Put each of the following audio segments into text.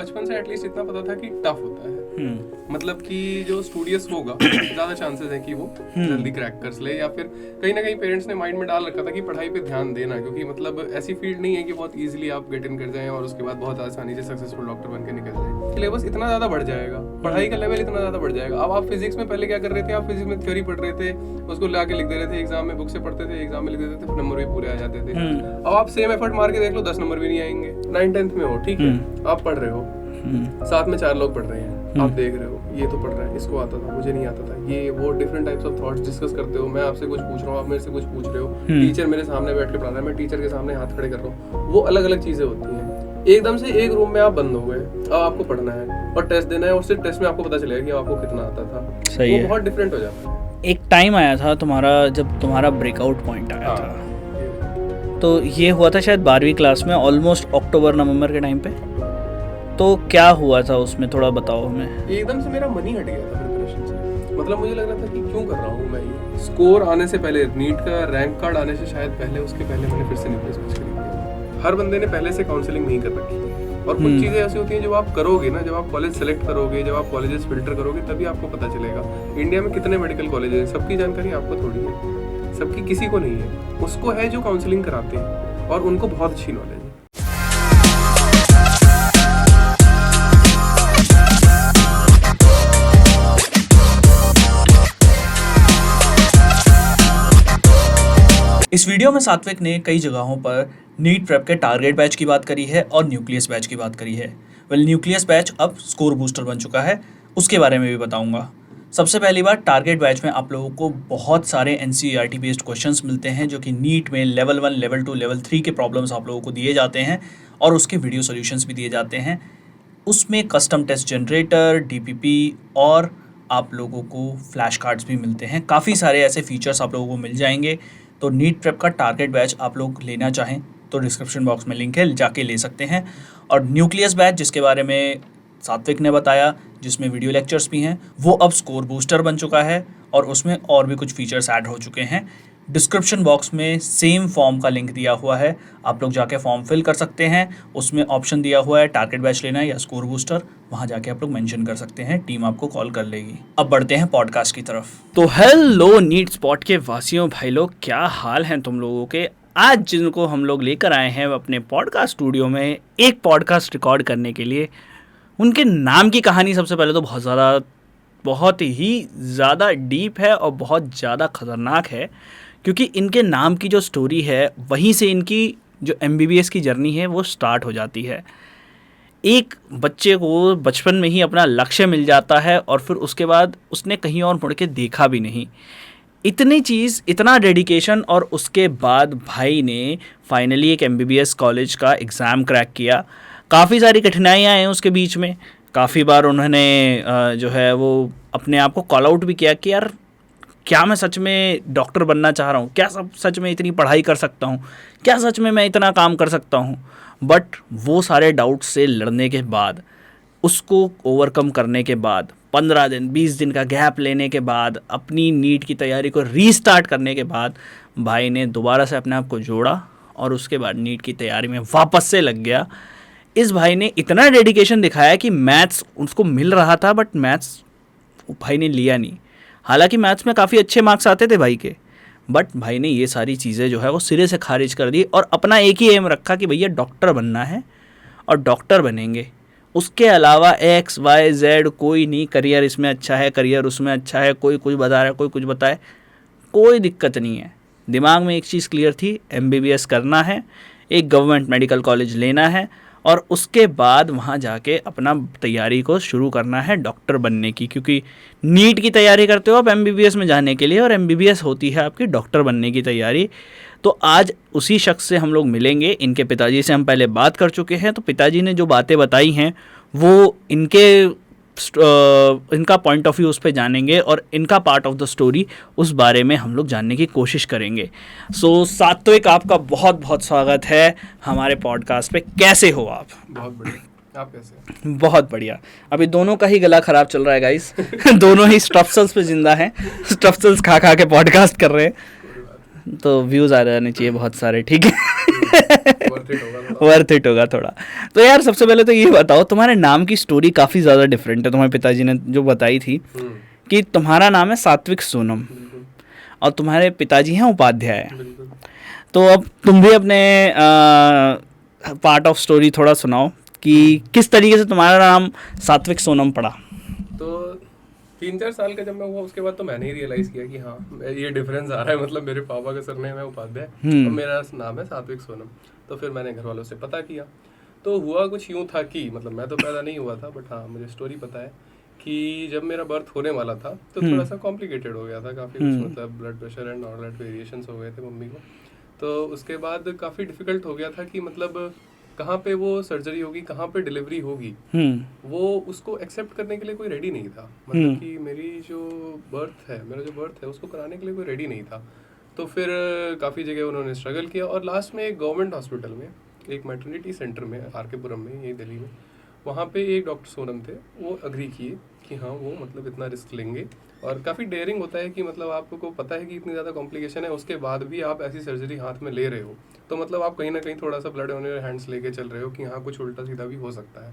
बचपन से एटलीस्ट इतना पता था कि टफ होता है, मतलब कि जो स्टूडियस होगा ज्यादा चांसेस है कि वो जल्दी क्रैक कर ले, या फिर कहीं ना कहीं पेरेंट्स ने माइंड में डाल रखा था कि पढ़ाई पे ध्यान देना, क्योंकि मतलब ऐसी फील्ड नहीं है कि बहुत इजीली आप गेट इन कर जाएं और उसके बाद बहुत आसानी से सक्सेसफुल डॉक्टर बन के निकल जाएं। सिलेबस इतना ज्यादा बढ़ जाएगा, पढ़ाई का लेवल इतना ज्यादा बढ़ जाएगा। अब आप फिजिक्स में पहले क्या कर रहे थे, आप फिजिक्स में थ्योरी पढ़ रहे थे, उसको ला के लिख दे रहे थे, एग्जाम में बुक से पढ़ते थे, एग्जाम में लिख देते थे, नंबर भी पूरे आ जाते थे। अब आप सेम एफर्ट मार के देख लो, 10 नंबर भी नहीं आएंगे। 9th-10th में हो, ठीक है, आप पढ़ रहे हो, साथ में 4 लोग पढ़ रहे हैं, आप देख रहे हो ये तो पढ़ रहा है, इसको आता था, मुझे नहीं आता था, ये वो different types of thoughts discuss करते हो। मैं आपसे कुछ पूछ रहा हूँ, आप मेरे से कुछ पूछ रहे हो, टीचर मेरे सामने बैठ के पढ़ा रहा है, मैं टीचर के सामने हाथ खड़े कर रहा हूँ, वो अलग अलग चीजें होती हैं। एकदम से एक रूम में आप बंद हो गए, अब आपको पढ़ना है और टेस्ट देना है, और सिर्फ टेस्ट में आपको पता चलेगा कि आपको कितना आता था। सही वो है, बहुत डिफरेंट हो जाता है। एक टाइम आया था तुम्हारा जब तुम्हारा ब्रेकआउट पॉइंट आया था, तो ये हुआ था शायद 12वीं क्लास में, ऑलमोस्ट अक्टूबर-नवंबर के टाइम पे। तो क्या हुआ था उसमें, थोड़ा बताओ हमें। एकदम से मेरा मन ही हट गया था प्रिपरेशन से, मतलब मुझे लग रहा था कि क्यों कर रहा हूँ मैं ये। स्कोर आने से पहले, नीट का रैंक कार्ड आने से शायद पहले, उसके पहले मैंने फिर से न्यूक्लियस बैच खरीद लिया। हर बंदे ने पहले से काउंसलिंग नहीं कर रखी है, और कुछ चीजें ऐसी होती हैं जब आप करोगे ना, जब आप कॉलेज सेलेक्ट करोगे, जब आप कॉलेजेस फिल्टर करोगे, तभी आपको पता चलेगा इंडिया में कितने मेडिकल कॉलेज हैं। सबकी जानकारी आपको थोड़ी है, सबकी किसी को नहीं है, उसको है जो काउंसलिंग कराते हैं, और उनको बहुत अच्छी नॉलेज है। इस वीडियो में सात्विक ने कई जगहों पर नीट प्रेप के टारगेट बैच की बात करी है और न्यूक्लियस बैच की बात करी है। न्यूक्लियस बैच अब स्कोर बूस्टर बन चुका है, उसके बारे में भी बताऊंगा। सबसे पहली बात, टारगेट बैच में आप लोगों को बहुत सारे NCERT बेस्ड क्वेश्चंस मिलते हैं, जो कि नीट में लेवल 1, लेवल 2, लेवल 3 के प्रॉब्लम्स आप लोगों को दिए जाते हैं, और उसके वीडियो सोल्यूशंस भी दिए जाते हैं। उसमें कस्टम टेस्ट जनरेटर, DPP और आप लोगों को फ्लैश कार्ड्स भी मिलते हैं। काफ़ी सारे ऐसे फीचर्स आप लोगों को मिल जाएंगे। तो नीट प्रेप का टारगेट बैच आप लोग लेना चाहें तो डिस्क्रिप्शन बॉक्स में लिंक है, जाके ले सकते हैं। और न्यूक्लियस बैच, जिसके बारे में सात्विक ने बताया, जिसमें वीडियो लेक्चर्स भी हैं, वो अब स्कोर बूस्टर बन चुका है, और उसमें और भी कुछ फीचर्स ऐड हो चुके हैं। डिस्क्रिप्शन बॉक्स में सेम फॉर्म का लिंक दिया हुआ है, आप लोग जाके फॉर्म फिल कर सकते हैं। उसमें ऑप्शन दिया हुआ है टारगेट बैच लेना है या स्कोर बूस्टर, वहाँ जाके आप लोग मेंशन कर सकते हैं, टीम आपको कॉल कर लेगी। अब बढ़ते हैं पॉडकास्ट की तरफ। तो हेलो नीट स्पॉट के वासियों, भाई लोग, क्या हाल हैं तुम लोगों के। आज जिनको हम लोग लेकर आए हैं अपने पॉडकास्ट स्टूडियो में एक पॉडकास्ट रिकॉर्ड करने के लिए, उनके नाम की कहानी सबसे पहले तो बहुत ही ज़्यादा डीप है और बहुत ज़्यादा ख़तरनाक है, क्योंकि इनके नाम की जो स्टोरी है, वहीं से इनकी जो MBBS की जर्नी है वो स्टार्ट हो जाती है। एक बच्चे को बचपन में ही अपना लक्ष्य मिल जाता है, और फिर उसके बाद उसने कहीं और मुड़ के देखा भी नहीं। इतनी चीज़, इतना डेडिकेशन, और उसके बाद भाई ने फाइनली एक MBBS कॉलेज का एग्ज़ाम क्रैक किया। काफ़ी सारी कठिनाइयाँ हैं उसके बीच में, काफ़ी बार उन्होंने जो है वो अपने आप को कॉल आउट भी किया कि यार क्या मैं सच में डॉक्टर बनना चाह रहा हूँ, क्या सच में इतनी पढ़ाई कर सकता हूँ, क्या सच में मैं इतना काम कर सकता हूँ। बट वो सारे डाउट्स से लड़ने के बाद, उसको ओवरकम करने के बाद, 15 दिन 20 दिन का गैप लेने के बाद, अपनी नीट की तैयारी को रीस्टार्ट करने के बाद, भाई ने दोबारा से अपने आप को जोड़ा, और उसके बाद नीट की तैयारी में वापस से लग गया। इस भाई ने इतना डेडिकेशन दिखाया कि मैथ्स उसको मिल रहा था, बट मैथ्स भाई ने लिया नहीं। हालांकि मैथ्स में काफ़ी अच्छे मार्क्स आते थे भाई के, बट भाई ने ये सारी चीज़ें जो है वो सिरे से खारिज कर दी, और अपना एक ही एम रखा कि भैया डॉक्टर बनना है, और डॉक्टर बनेंगे। उसके अलावा X, Y, Z कोई नहीं, करियर इसमें अच्छा है, करियर उसमें अच्छा है, कोई कुछ बता रहा है, कोई कुछ बताए, कोई दिक्कत नहीं है। दिमाग में एक चीज़ क्लियर थी, MBBS करना है, एक गवर्नमेंट मेडिकल कॉलेज लेना है, और उसके बाद वहाँ जाके अपना तैयारी को शुरू करना है डॉक्टर बनने की। क्योंकि नीट की तैयारी करते हो आप MBBS में जाने के लिए, और MBBS होती है आपकी डॉक्टर बनने की तैयारी। तो आज उसी शख्स से हम लोग मिलेंगे। इनके पिताजी से हम पहले बात कर चुके हैं, तो पिताजी ने जो बातें बताई हैं वो इनका पॉइंट ऑफ व्यू उस पर जानेंगे, और इनका पार्ट ऑफ द स्टोरी उस बारे में हम लोग जानने की कोशिश करेंगे। सो सात्विक, आपका बहुत बहुत स्वागत है हमारे पॉडकास्ट पे। कैसे हो आप? बहुत बढ़िया, आप कैसे? बहुत बढ़िया। अभी दोनों का ही गला खराब चल रहा है गाइस दोनों ही स्टफसल्स पे जिंदा हैं, स्टफसल्स खा खा के पॉडकास्ट कर रहे हैं, तो व्यूज़ आ जाने चाहिए बहुत सारे, ठीक है वर्थ इट होगा थोड़ा। तो यार सबसे पहले तो ये बताओ, तुम्हारे नाम की स्टोरी काफ़ी ज़्यादा डिफरेंट है। तुम्हारे पिताजी ने जो बताई थी कि तुम्हारा नाम है सात्विक सोनम और तुम्हारे पिताजी हैं उपाध्याय। तो अब तुम भी अपने पार्ट ऑफ स्टोरी थोड़ा सुनाओ कि किस तरीके से तुम्हारा नाम सात्विक सोनम पड़ा। तो 3-4 साल का जब मैं हुआ उसके बाद तो मैंने ही रियलाइज किया कि हाँ ये डिफरेंस आ रहा है, मतलब मेरे पापा का सरनेम है उपाध्याय और मेरा नाम है सात्विक सोनम। तो फिर मैंने घर वालों से पता किया, तो हुआ कुछ यूँ था कि मतलब मैं तो पैदा नहीं हुआ था, बट हाँ मुझे स्टोरी पता है कि जब मेरा बर्थ होने वाला था तो थोड़ा सा कॉम्प्लिकेटेड हो गया था काफ़ी कुछ, मतलब blood pressure and all that variations हो गए थे मम्मी को। तो उसके बाद काफ़ी डिफिकल्ट हो गया था कि मतलब कहाँ पे वो सर्जरी होगी, कहाँ पे डिलीवरी होगी, वो उसको एक्सेप्ट करने के लिए कोई रेडी नहीं था। मतलब कि मेरी जो बर्थ है, मेरा जो बर्थ है उसको कराने के लिए कोई रेडी नहीं था। तो फिर काफ़ी जगह उन्होंने स्ट्रगल किया और लास्ट में एक गवर्नमेंट हॉस्पिटल में, एक मैटरनिटी सेंटर में आर.के. पुरम में, यही दिल्ली में, वहाँ पे एक डॉक्टर सोनम थे, वो अग्री किए कि हाँ वो मतलब इतना रिस्क लेंगे। और काफ़ी डेयरिंग होता है कि मतलब आपको पता है कि इतनी ज़्यादा कॉम्प्लिकेशन है, उसके बाद भी आप ऐसी सर्जरी हाथ में ले रहे हो, तो मतलब आप कहीं ना कहीं थोड़ा सा ब्लड ऑन योर हैंड्स लेके चल रहे हो कि हाँ कुछ उल्टा सीधा भी हो सकता है।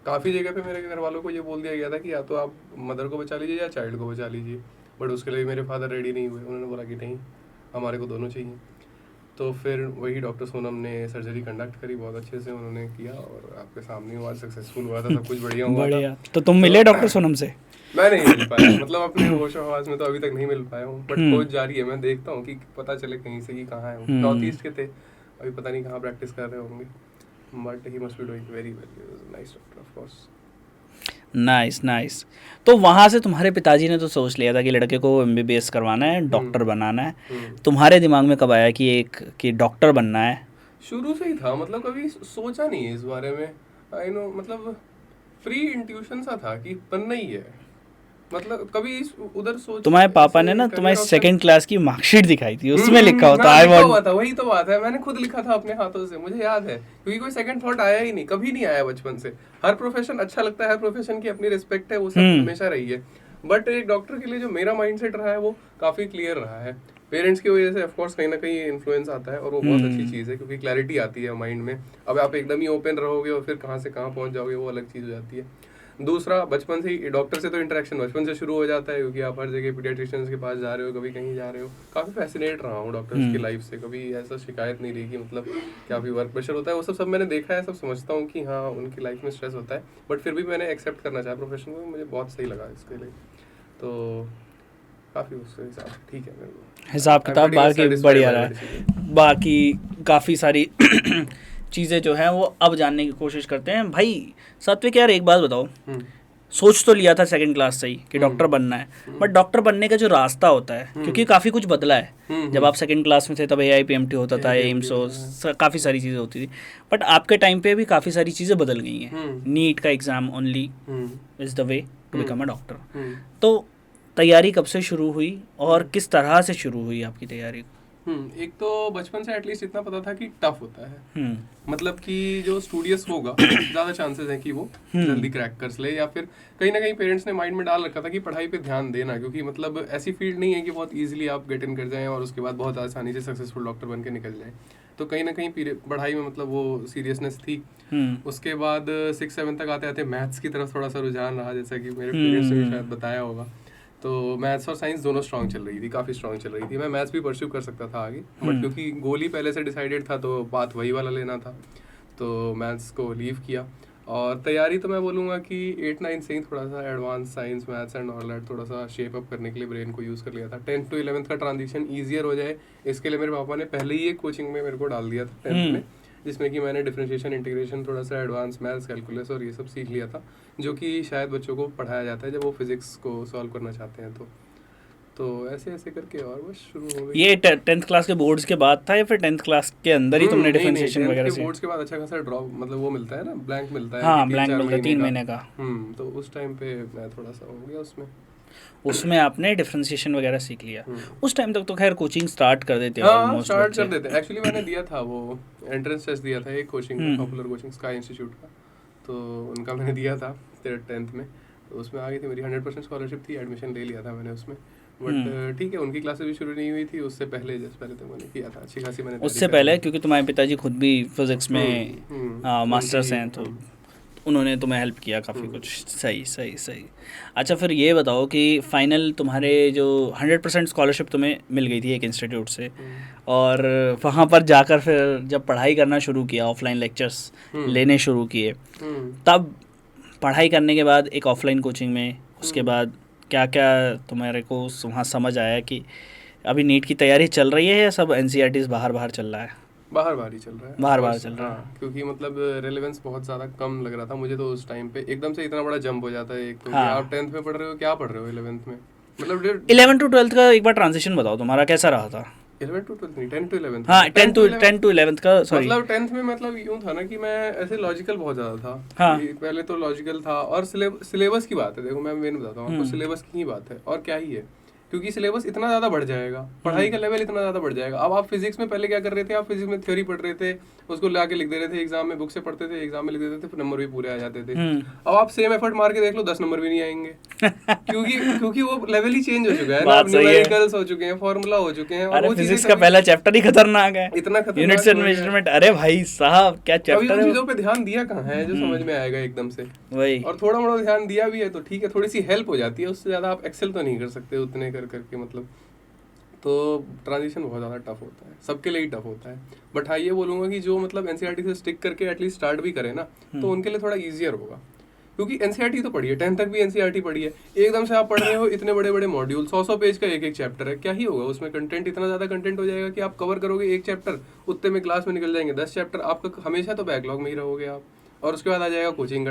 काफ़ी जगह पे मेरे घर वालों को ये बोल दिया गया था कि या तो आप मदर को बचा लीजिए या चाइल्ड को बचा लीजिए, बट उसके लिए मेरे फादर रेडी नहीं हुए। उन्होंने बोला कि नहीं, हमारे को दोनों चाहिए। तो फिर वही डॉक्टर सोनम ने सर्जरी कंडक्ट करी, बहुत अच्छे से उन्होंने किया और आपके सामने हुआ, सक्सेसफुल हुआ था, सब कुछ बढ़िया हुआ था। तो तुम मिले डॉक्टर सोनम से? मैं नहीं मिल पाया, मतलब अपने होश आवाज में तो अभी तक नहीं मिल पाया हूँ, बट खोज जारी है। मैं देखता हूँ कि पता चले कहीं से कि कहाँ है। नॉर्थ ईस्ट के थे, अभी पता नहीं कहाँ प्रैक्टिस कर रहे होंगे, but he must be doing very well. He was a nice doctor of course. Nice. तो वहाँ से तुम्हारे पिताजी ने तो सोच लिया था कि लड़के को एमबीबीएस करवाना है, डॉक्टर बनाना है। तुम्हारे दिमाग में कब आया कि डॉक्टर बनना है? शुरू से ही था, मतलब कभी सोचा नहीं है इस बारे में। आई नो, मतलब फ्री इंट्यूशन सा था कि बनना ही है, मतलब कभी उधर सोच। तुम्हारे पापा ने ना तुम्हारी सेकंड क्लास की मार्कशीट दिखाई थी, उसमें लिखा होता आई वांट। वही तो बात है, मैंने खुद लिखा था अपने हाथों से, मुझे याद है, क्योंकि कोई सेकंड थॉट आया ही नहीं, कभी नहीं आया बचपन से। हर प्रोफेशन अच्छा लगता है, हर प्रोफेशन की अपनी रिस्पेक्ट है, वो सब हमेशा रही है, बट एक डॉक्टर के लिए जो मेरा माइंडसेट रहा है वो काफी क्लियर रहा है। पेरेंट्स की वजह से ऑफ कोर्स कहीं ना कहीं इन्फ्लुएंस आता है और वो बहुत अच्छी चीज़ है, क्योंकि क्लैरिटी आती है माइंड में। अब आप एकदम ही ओपन रहोगे और फिर कहाँ से कहाँ पहुँच जाओगे, वो अलग चीज़ हो जाती है। दूसरा, बचपन से ही डॉक्टर से तो इंटरेक्शन बचपन से शुरू हो जाता है, क्योंकि आप हर जगह पीडियाट्रिशियंस के पास जा रहे हो, कभी कहीं जा रहे हो। काफ़ी फैसिनेट रहा हूँ डॉक्टर्स की लाइफ से, कभी ऐसा शिकायत नहीं रही कि मतलब क्या भी वर्क प्रेशर होता है, वो सब मैंने देखा है, सब समझता हूँ कि हाँ उनकी लाइफ में स्ट्रेस होता है, बट फिर भी मैंने एक्सेप्ट करना चाहा प्रोफेशन को, मुझे बहुत सही लगा इसके लिए। तो काफ़ी उसके हिसाब से ठीक है, मेरे को हिसाब किताब बाकी बढ़िया रहा है। बाकी काफ़ी सारी चीज़ें जो हैं वो अब जानने की कोशिश करते हैं। भाई सात्विक यार, एक बात बताओ, सोच तो लिया था सेकंड क्लास से ही कि डॉक्टर बनना है, बट डॉक्टर बनने का जो रास्ता होता है, क्योंकि काफ़ी कुछ बदला है। जब आप सेकंड क्लास में थे तब AIPMT होता था, एम्स, काफ़ी सारी चीज़ें होती थी, बट आपके टाइम पे भी काफ़ी सारी चीज़ें बदल गई हैं। नीट का exam only is the way to become a doctor. तो तैयारी कब से शुरू हुई और किस तरह से शुरू हुई आपकी तैयारी? एक तो बचपन से एटलीस्ट इतना पता था कि टफ होता है, मतलब कि जो स्टूडियस होगा ज़्यादा चांसेस हैं कि वो जल्दी क्रैक कर ले, या फिर कहीं ना कहीं पेरेंट्स ने माइंड में डाल रखा था कि पढ़ाई पे ध्यान देना, क्योंकि मतलब ऐसी फील्ड नहीं है कि बहुत इजीली आप गेट इन कर जाएं और उसके बाद बहुत आसानी से सक्सेसफुल डॉक्टर बन के निकल जाएं। तो कहीं ना कहीं पढ़ाई में मतलब वो सीरियसनेस थी। उसके बाद 6-7 तक आते आते मैथ्स की तरफ थोड़ा सा रुझान रहा, जैसा कि मेरे पेरेंट्स ने भी शायद बताया होगा। तो मैथ्स और साइंस दोनों स्ट्रॉन्ग चल रही थी, काफ़ी स्ट्रॉन्ग चल रही थी। मैं मैथ्स भी परस्यू कर सकता था आगे, बट क्योंकि गोल ही पहले से डिसाइडेड था तो बात वही वाला लेना था, तो मैथ्स को लीव किया। और तैयारी तो मैं बोलूँगा कि 8-9 से ही थोड़ा सा advance science, maths and all that थोड़ा सा शेप अप करने के लिए ब्रेन को यूज़ कर लिया था। 10th to 11th का ट्रांजिशन ईजियर हो जाए, इसके लिए मेरे पापा ने पहले ही एक कोचिंग में मेरे को डाल दिया था 10th में, जिसमें कि मैंने डिफरेंशिएशन, इंटीग्रेशन, थोड़ा सा एडवांस मैथ्स, कैलकुलस और ये सब सीख लिया था, जो कि शायद बच्चों को पढ़ाया जाता है जब वो फिजिक्स को सॉल्व करना चाहते हैं। तो ऐसे ऐसे करके और बस शुरू हो गई। ये 10th क्लास के बोर्ड्स के बाद था या फिर 10th क्लास के अंदर ही तुमने डिफरेंशिएशन वगैरह से? बोर्ड्स के बाद अच्छा खासा ड्रॉप, मतलब वो मिलता है ना, ब्लैंक मिलता है। हाँ, ब्लैंक मिलता है 3 महीने का। तो उस टाइम पे मैं थोड़ा सा हो गया उसमें आपने डिफरेंशिएशन वगैरह सीख लिया। उस टाइम तक तो खैर कोचिंग स्टार्ट कर देते हैं, ऑलमोस्ट स्टार्ट कर देते हैं। एक्चुअली मैंने दिया था वो एंट्रेंस टेस्ट दिया था एक कोचिंग का, पॉपुलर कोचिंग स्काई इंस्टीट्यूट का, तो उनका मैंने दिया था 10th में, तो उसमें आ गई थी मेरी 100% स्कॉलरशिप थी, एडमिशन ले लिया था मैंने उसमें। बट ठीक है, उनकी क्लासेस भी शुरू नहीं हुई थी उससे पहले, जस्ट पहले तो मैंने किया था अच्छी खासी, मैंने तैयारी उससे कर पहले ली। क्योंकि तुम्हारे पिताजी खुद भी फिजिक्स में मास्टर्स हैं, तो उन्होंने तुम्हें हेल्प किया काफ़ी कुछ। सही सही सही। अच्छा फिर ये बताओ कि फाइनल तुम्हारे जो 100% स्कॉलरशिप तुम्हें मिल गई थी एक इंस्टीट्यूट से, और वहाँ पर जाकर फिर जब पढ़ाई करना शुरू किया, ऑफलाइन लेक्चर्स लेने शुरू किए, तब पढ़ाई करने के बाद एक ऑफलाइन कोचिंग में, उसके बाद क्या क्या तुम्हारे को वहाँ समझ आया कि अभी नीट की तैयारी चल रही है या सब एनसीईआरटीज़ बाहर चल रहा है? बाहर ही चल रहा है, बाहर चल रहा है। हाँ, क्योंकि मतलब रेलेवेंस बहुत ज़्यादा कम लग रहा था मुझे तो उस टाइम पे, एकदम से इतना बड़ा जंप हो जाता है एक तो, हाँ। कि आप 10th में पढ़ रहे हो, क्या पढ़ रहे हो 11th में, मतलब 11 to 12 का एक बार ट्रांजिशन बताओ तुम्हारा कैसा रहा था? 11 to 12 नहीं, 10 to 11 हाँ 10 to 11 का, सॉरी। मतलब 10th में मतलब यूँ था ना कि मैं ऐसे लॉजिकल बहुत ज़्यादा था। हाँ। कि पहले तो लॉजिकल था, और सिलेबस की बात है, देखो मैं मेन बताता हूँ आपको, सिलेबस की ही बात है और क्या ही है, क्योंकि सिलेबस इतना ज़्यादा बढ़ जाएगा, पढ़ाई का लेवल इतना ज़्यादा बढ़ जाएगा। अब आप फिजिक्स में पहले क्या कर रहे थे, आप फिजिक्स में थ्योरी पढ़ रहे थे, उसको ला के लिख दे रहे थे एग्जाम में, बुक से पढ़ते थे, एग्जाम में लिख देते थे, फिर नंबर भी पूरे आ जाते थे। अब आप सेम एफर्ट मार के देख लो, 10 नंबर भी नहीं आएंगे क्योंकि वो लेवल ही चेंज हो चुका है ना, न्यूमेरिकल्स हो चुके हैं, फार्मूला हो चुके हैं, और अरे वो फिजिक्स का पहला चैप्टर ही खतरनाक है, इतना खतरनाक यूनिट्स एंड मेजरमेंट। अरे भाई साहब क्या अभी चैप्टर उन है चीजों पे ध्यान दिया कहाँ है जो समझ में आएगा एकदम से। वही। और थोड़ा मोड़ा ध्यान दिया भी है तो ठीक है, थोड़ी सी हेल्प हो जाती है, उससे ज्यादा आप एक्सेल तो नहीं कर सकते उतने कर करके, मतलब तो ट्रांजिशन बहुत ज़्यादा टफ होता है, सबके लिए ही टफ होता है। बट हाँ ये बोलूँगा कि जो मतलब एनसीईआरटी से स्टिक करके एटलीस्ट स्टार्ट भी करे ना, तो उनके लिए थोड़ा ईजियर होगा, क्योंकि एनसीईआरटी तो पढ़ी है, 10th तक भी एनसीईआरटी पढ़ी है, एकदम से आप पढ़ रहे हो इतने बड़े बड़े मॉड्यूल, 100 पेज का एक चैप्टर है, क्या ही होगा उसमें कंटेंट, इतना ज़्यादा कंटेंट हो जाएगा कि आप कवर करोगे एक चैप्टर, उतने में क्लास में निकल जाएंगे 10 चैप्टर, आपका हमेशा तो बैकलॉग में ही रहोगे आप। और उसके बाद आ जाएगा कोचिंग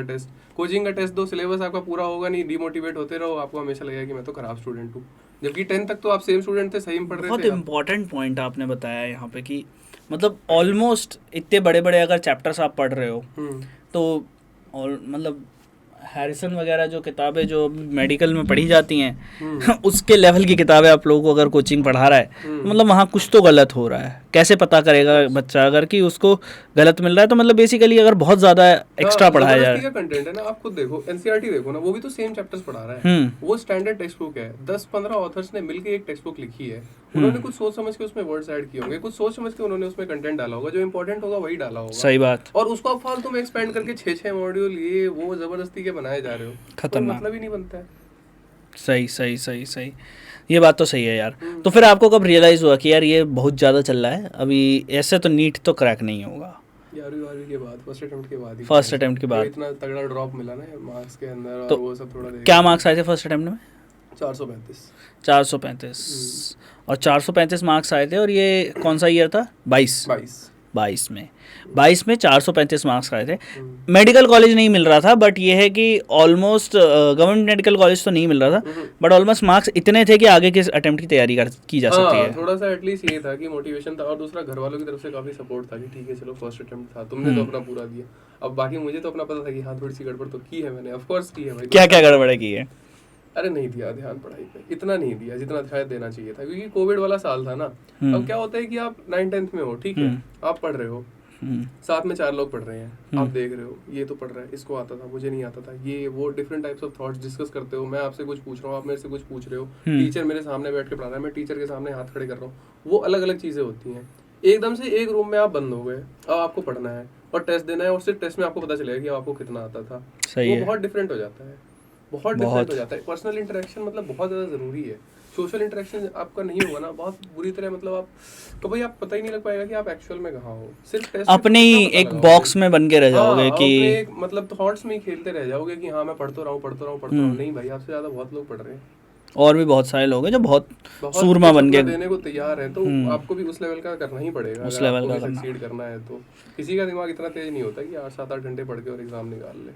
का टेस्ट दो, सिलेबस आपका पूरा होगा नहीं, डिमोटिवेट होते रहो, आपको हमेशा लगेगा कि मैं तो खराब स्टूडेंट हूँ, जबकि 10th तक तो आप सेम स्टूडेंट थे, सही में पढ़ रहे थे। बहुत इंपॉर्टेंट पॉइंट आपने बताया यहाँ पे कि मतलब ऑलमोस्ट इतने बड़े बड़े अगर चैप्टर्स आप पढ़ रहे हो तो, और मतलब हैरिसन वगैरह जो किताबें जो मेडिकल में पढ़ी जाती हैं उसके लेवल की किताबें आप लोगों को अगर कोचिंग पढ़ा रहा है तो मतलब वहाँ कुछ तो गलत हो रहा है। कैसे पता करेगा बच्चा अगर कि उसको गलत मिल रहा है? तो मतलब बेसिकली अगर बहुत ज़्यादा एक्स्ट्रा पढ़ाया जा रहा है, कंटेंट है ना, आप खुद देखो एनसीईआरटी देखो ना, वो भी तो सेम चैप्टर्स पढ़ा रहा है, वो स्टैंडर्ड टेक्स्ट बुक है, 10-15 ऑथर्स ने मिलकर एक टेक्स्ट बुक लिखी है, उन्होंने कुछ सोच समझ के उसमें वर्ड्स ऐड किए होंगे, कुछ सोच समझ के उन्होंने उसमें कंटेंट डाला होगा, जो इंपॉर्टेंट होगा वही डाला होगा। सही बात। और उसको आप फालतू में एक्सपेंड करके 6 मॉड्यूल ये वो जबरदस्ती के बनाए जा रहे हो, खतरनाक, मतलब ही नहीं बनता है। सही सही सही सही, ये बात तो सही है यार। तो फिर आपको कब रियलाइज हुआ कि यार ये बहुत ज़्यादा चल रहा है, अभी ऐसे तो नीट तो क्रैक नहीं होगा? 11वीं के बाद, फर्स्ट अटेम्प्ट के बाद ही, फर्स्ट अटेम्प्ट के बाद इतना तगड़ा ड्रॉप मिला ना मार्क्स के अंदर, और तो वो सब थोड़ा क्या मार्क्स आए थे फर्स्ट अटेम्प्ट में? 435। 435 और 435 मार्क्स आए थे, और ये कौन सा ईयर था? 22 में 435 मार्क्स आए थे। मेडिकल कॉलेज नहीं मिल रहा था, बट ये है कि ऑलमोस्ट गवर्नमेंट मेडिकल कॉलेज तो नहीं मिल रहा था, बट ऑलमोस्ट मार्क्स इतने थे कि आगे के अटेम्प्ट की तैयारी की जा सकती है। थोड़ा सा एटलीस्ट ये था कि मोटिवेशन था, और दूसरा घर वालों की तरफ से काफी सपोर्ट था कि ठीक है चलो फर्स्ट अटेम्प्ट था, तुमने तो अपना पूरा दिया। अब बाकी मुझे तो अपना पता था कि हाँ थोड़ी सी गड़बड़ तो की है मैंने, ऑफ कोर्स की है भाई। क्या क्या गड़बड़ की है? अरे नहीं दिया ध्यान पढ़ाई पे, इतना नहीं दिया जितना शायद देना चाहिए था, क्योंकि कोविड वाला साल था ना। अब क्या होता है कि आप 9th-10th में हो, ठीक है, आप पढ़ रहे हो, साथ में 4 लोग पढ़ रहे हैं, आप देख रहे हो ये तो पढ़ रहा है, इसको आता था, मुझे नहीं आता था, ये वो different types of thoughts discuss करते हो, मैं आपसे कुछ पूछ रहा हूँ, आप मेरे से कुछ पूछ रहे हो, टीचर मेरे सामने बैठ के पढ़ा रहा है, मैं टीचर के सामने हाथ खड़े कर रहा हूँ, वो अलग अलग चीजें होती हैं। एकदम से एक रूम में आप बंद हो गए, अब आपको पढ़ना है और टेस्ट देना है, और सिर्फ टेस्ट में आपको पता चलेगा कि आपको कितना आता था। वो बहुत डिफरेंट हो जाता है, बहुत डिफरेंट हो जाता है। पर्सनल इंटरेक्शन मतलब बहुत ज़्यादा ज़रूरी है। सोशल इंटरेक्शन आपका नहीं होगा ना, बहुत बुरी तरह, मतलब आप तो भाई आप पता ही नहीं लग पाएगा कि आप एक्चुअल में कहाँ हो, सिर्फ टेस्ट अपने ही एक बॉक्स में बन के रह जाओगे कि मतलब थॉट्स में ही खेलते रह जाओगे कि हाँ मैं पढ़ता रहा हूँ। नहीं भाई, आपसे ज़्यादा बहुत लोग पढ़ रहे हैं, और भी बहुत सारे लोग हैं जो बहुत सूरमा बन के देने को तैयार है, तो आपको भी उस लेवल का करना ही पड़ेगा, उस लेवल का सक्सीड करना है। तो किसी का दिमाग इतना तेज नहीं होता कि 8-7-8 घंटे पढ़ के और एग्जाम निकाल ले।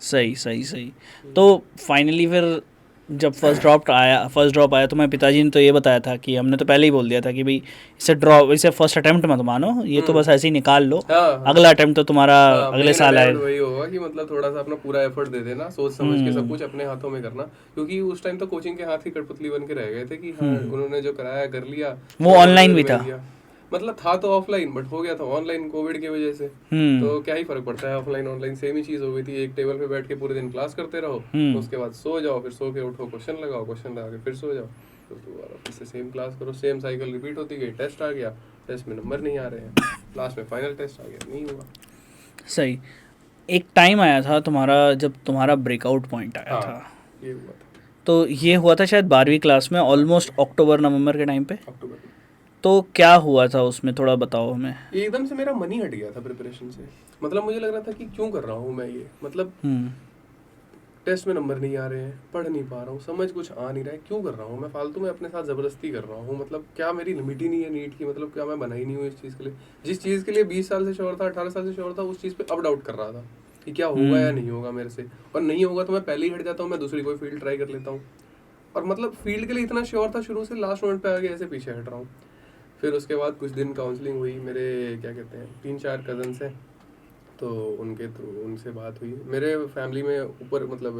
सही। तो फाइनली फिर जब फर्स्ट ड्रॉप आया तो मैं पिताजी ने तो ये बताया था कि हमने तो पहले ही बोल दिया था कि भाई इसे फर्स्ट अटेम्प्ट मत मानो, ये तो बस ऐसे ही निकाल लो, अगला अटेम्प्ट तो तुम्हारा अगले साल आए। वही होगा कि मतलब थोड़ा सा अपना पूरा एफर्ट दे देना, सोच समझ के सब कुछ अपने हाथों में करना, क्योंकि उस टाइम तो कोचिंग के हाथ ही कठपुतली बन के रह गए थे कि हाँ उन्होंने जो कराया कर लिया, वो ऑनलाइन भी था, मतलब था तो ऑफलाइन बट हो गया था ऑनलाइन कोविड की वजह से। तो क्या ही फर्क पड़ता है, ऑफलाइन ऑनलाइन सेम ही चीज हो गई थी, एक टेबल पे बैठ के पूरे दिन क्लास करते रहो, उसके बाद सो जाओ, फिर सो के उठो, क्वेश्चन लगा के फिर सो जाओ। करो दोबारा, फिर से सेम क्लास करो, सेम साइकिल रिपीट होती गई, टेस्ट आ गया, टेस्ट में नंबर नहीं आ रहे हैं, लास्ट में फाइनल टेस्ट आ गया, नहीं हुआ। सही। एक टाइम आया था तुम्हारा जब तुम्हारा ब्रेकआउट पॉइंट आया हाँ, था, ये हुआ था तो ये हुआ था शायद 12वीं क्लास में, ऑलमोस्ट अक्टूबर नवंबर के टाइम पे। अक्टूबर में। तो क्या हुआ था उसमें, थोड़ा बताओ हमें। एकदम से मेरा मन ही हट गया था प्रिपरेशन से। मतलब मुझे लग रहा था कि क्यों कर रहा हूँ मैं ये, मतलब टेस्ट में नंबर नहीं आ रहे हैं, पढ़ नहीं पा रहा हूँ, समझ कुछ आ नहीं रहा है, क्यों कर रहा हूँ मैं, फालतू में अपने साथ ज़बरदस्ती कर रहा हूँ। मतलब क्या मेरी लिमिट ही नहीं है नीट की, मतलब क्या मैं बना ही नहीं हूँ इस चीज़ के लिए। जिस चीज़ के लिए 20 साल से श्योर था, 18 साल से श्योर था, उस चीज़ पे अब डाउट कर रहा था कि क्या होगा या नहीं होगा मेरे से। और नहीं होगा तो मैं पहले ही हट जाता हूँ, मैं दूसरी कोई फील्ड ट्राई कर लेता हूँ। और मतलब फील्ड के लिए इतना श्योर था शुरू से, लास्ट मोमेंट पे आगे ऐसे पीछे हट रहा हूँ। फिर उसके बाद कुछ दिन काउंसलिंग हुई, मेरे क्या कहते हैं 3-4 कज़न्स हैं, तो उनके थ्रू उनसे बात हुई। मेरे फैमिली में ऊपर मतलब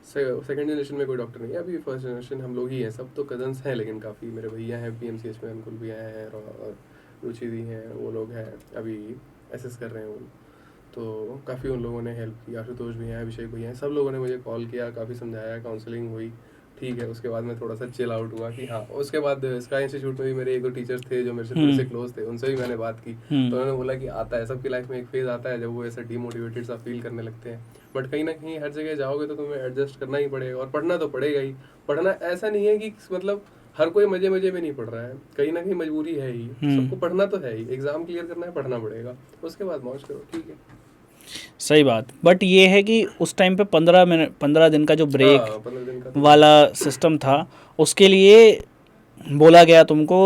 सेकंड जनरेशन में कोई डॉक्टर नहीं है, अभी फर्स्ट जनरेशन हम लोग ही हैं सब। तो कज़न्स हैं लेकिन काफ़ी, मेरे भैया हैं PMCH में, अंकुल भी आए हैं, और रुचि दी हैं, वो लोग हैं अभी SS कर रहे हैं वो। तो काफ़ी उन लोगों ने हेल्प की, आशुतोष भी हैं, अभिषेक भी हैं, सब लोगों ने मुझे कॉल किया, काफ़ी समझाया, काउंसलिंग हुई, ठीक है। उसके बाद मैं थोड़ा सा चिल आउट हुआ कि हाँ। उसके बाद स्काई इंस्टीट्यूट में भी मेरे 1-2 टीचर्स थे जो मेरे से थोड़े से क्लोज थे, उनसे भी मैंने बात की। तो उन्होंने बोला कि आता है, सबकी लाइफ में एक फेज आता है जब वो ऐसा डीमोटिवेटेड सा फील करने लगते हैं, बट कहीं ना कहीं हर जगह जाओगे तो तुम्हें एडजस्ट करना ही पड़ेगा, और पढ़ना तो पड़ेगा ही। पढ़ना ऐसा नहीं है कि मतलब हर कोई मजे मजे में नहीं पढ़ रहा है, कहीं ना कहीं मजबूरी है ही, सबको पढ़ना तो है ही, एग्जाम क्लियर करना है, पढ़ना पड़ेगा, उसके बाद मौज करो, ठीक है। सही बात। बट ये है कि उस टाइम पे 15 दिन का जो ब्रेक 15 दिन का वाला सिस्टम था, उसके लिए बोला गया तुमको,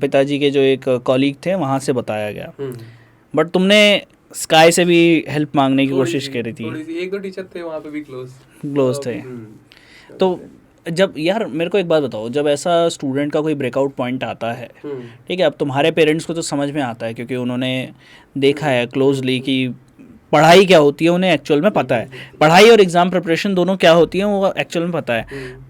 पिताजी के जो एक कॉलीग थे वहाँ से बताया गया, बट तुमने स्काई से भी हेल्प मांगने की कोशिश करी थी। थोड़ी सी 1-2 टीचर थे वहाँ पे भी क्लोज थे। तो जब यार मेरे को एक बात बताओ, जब ऐसा स्टूडेंट का कोई ब्रेकआउट पॉइंट आता है, ठीक है, अब तुम्हारे पेरेंट्स को तो समझ में आता है क्योंकि उन्होंने देखा है क्लोजली कि पढ़ाई क्या होती है, उन्हें एक्चुअल में पता है, पढ़ाई और एग्जाम प्रिपरेशन दोनों क्या होती है वो एक्चुअल में पता है।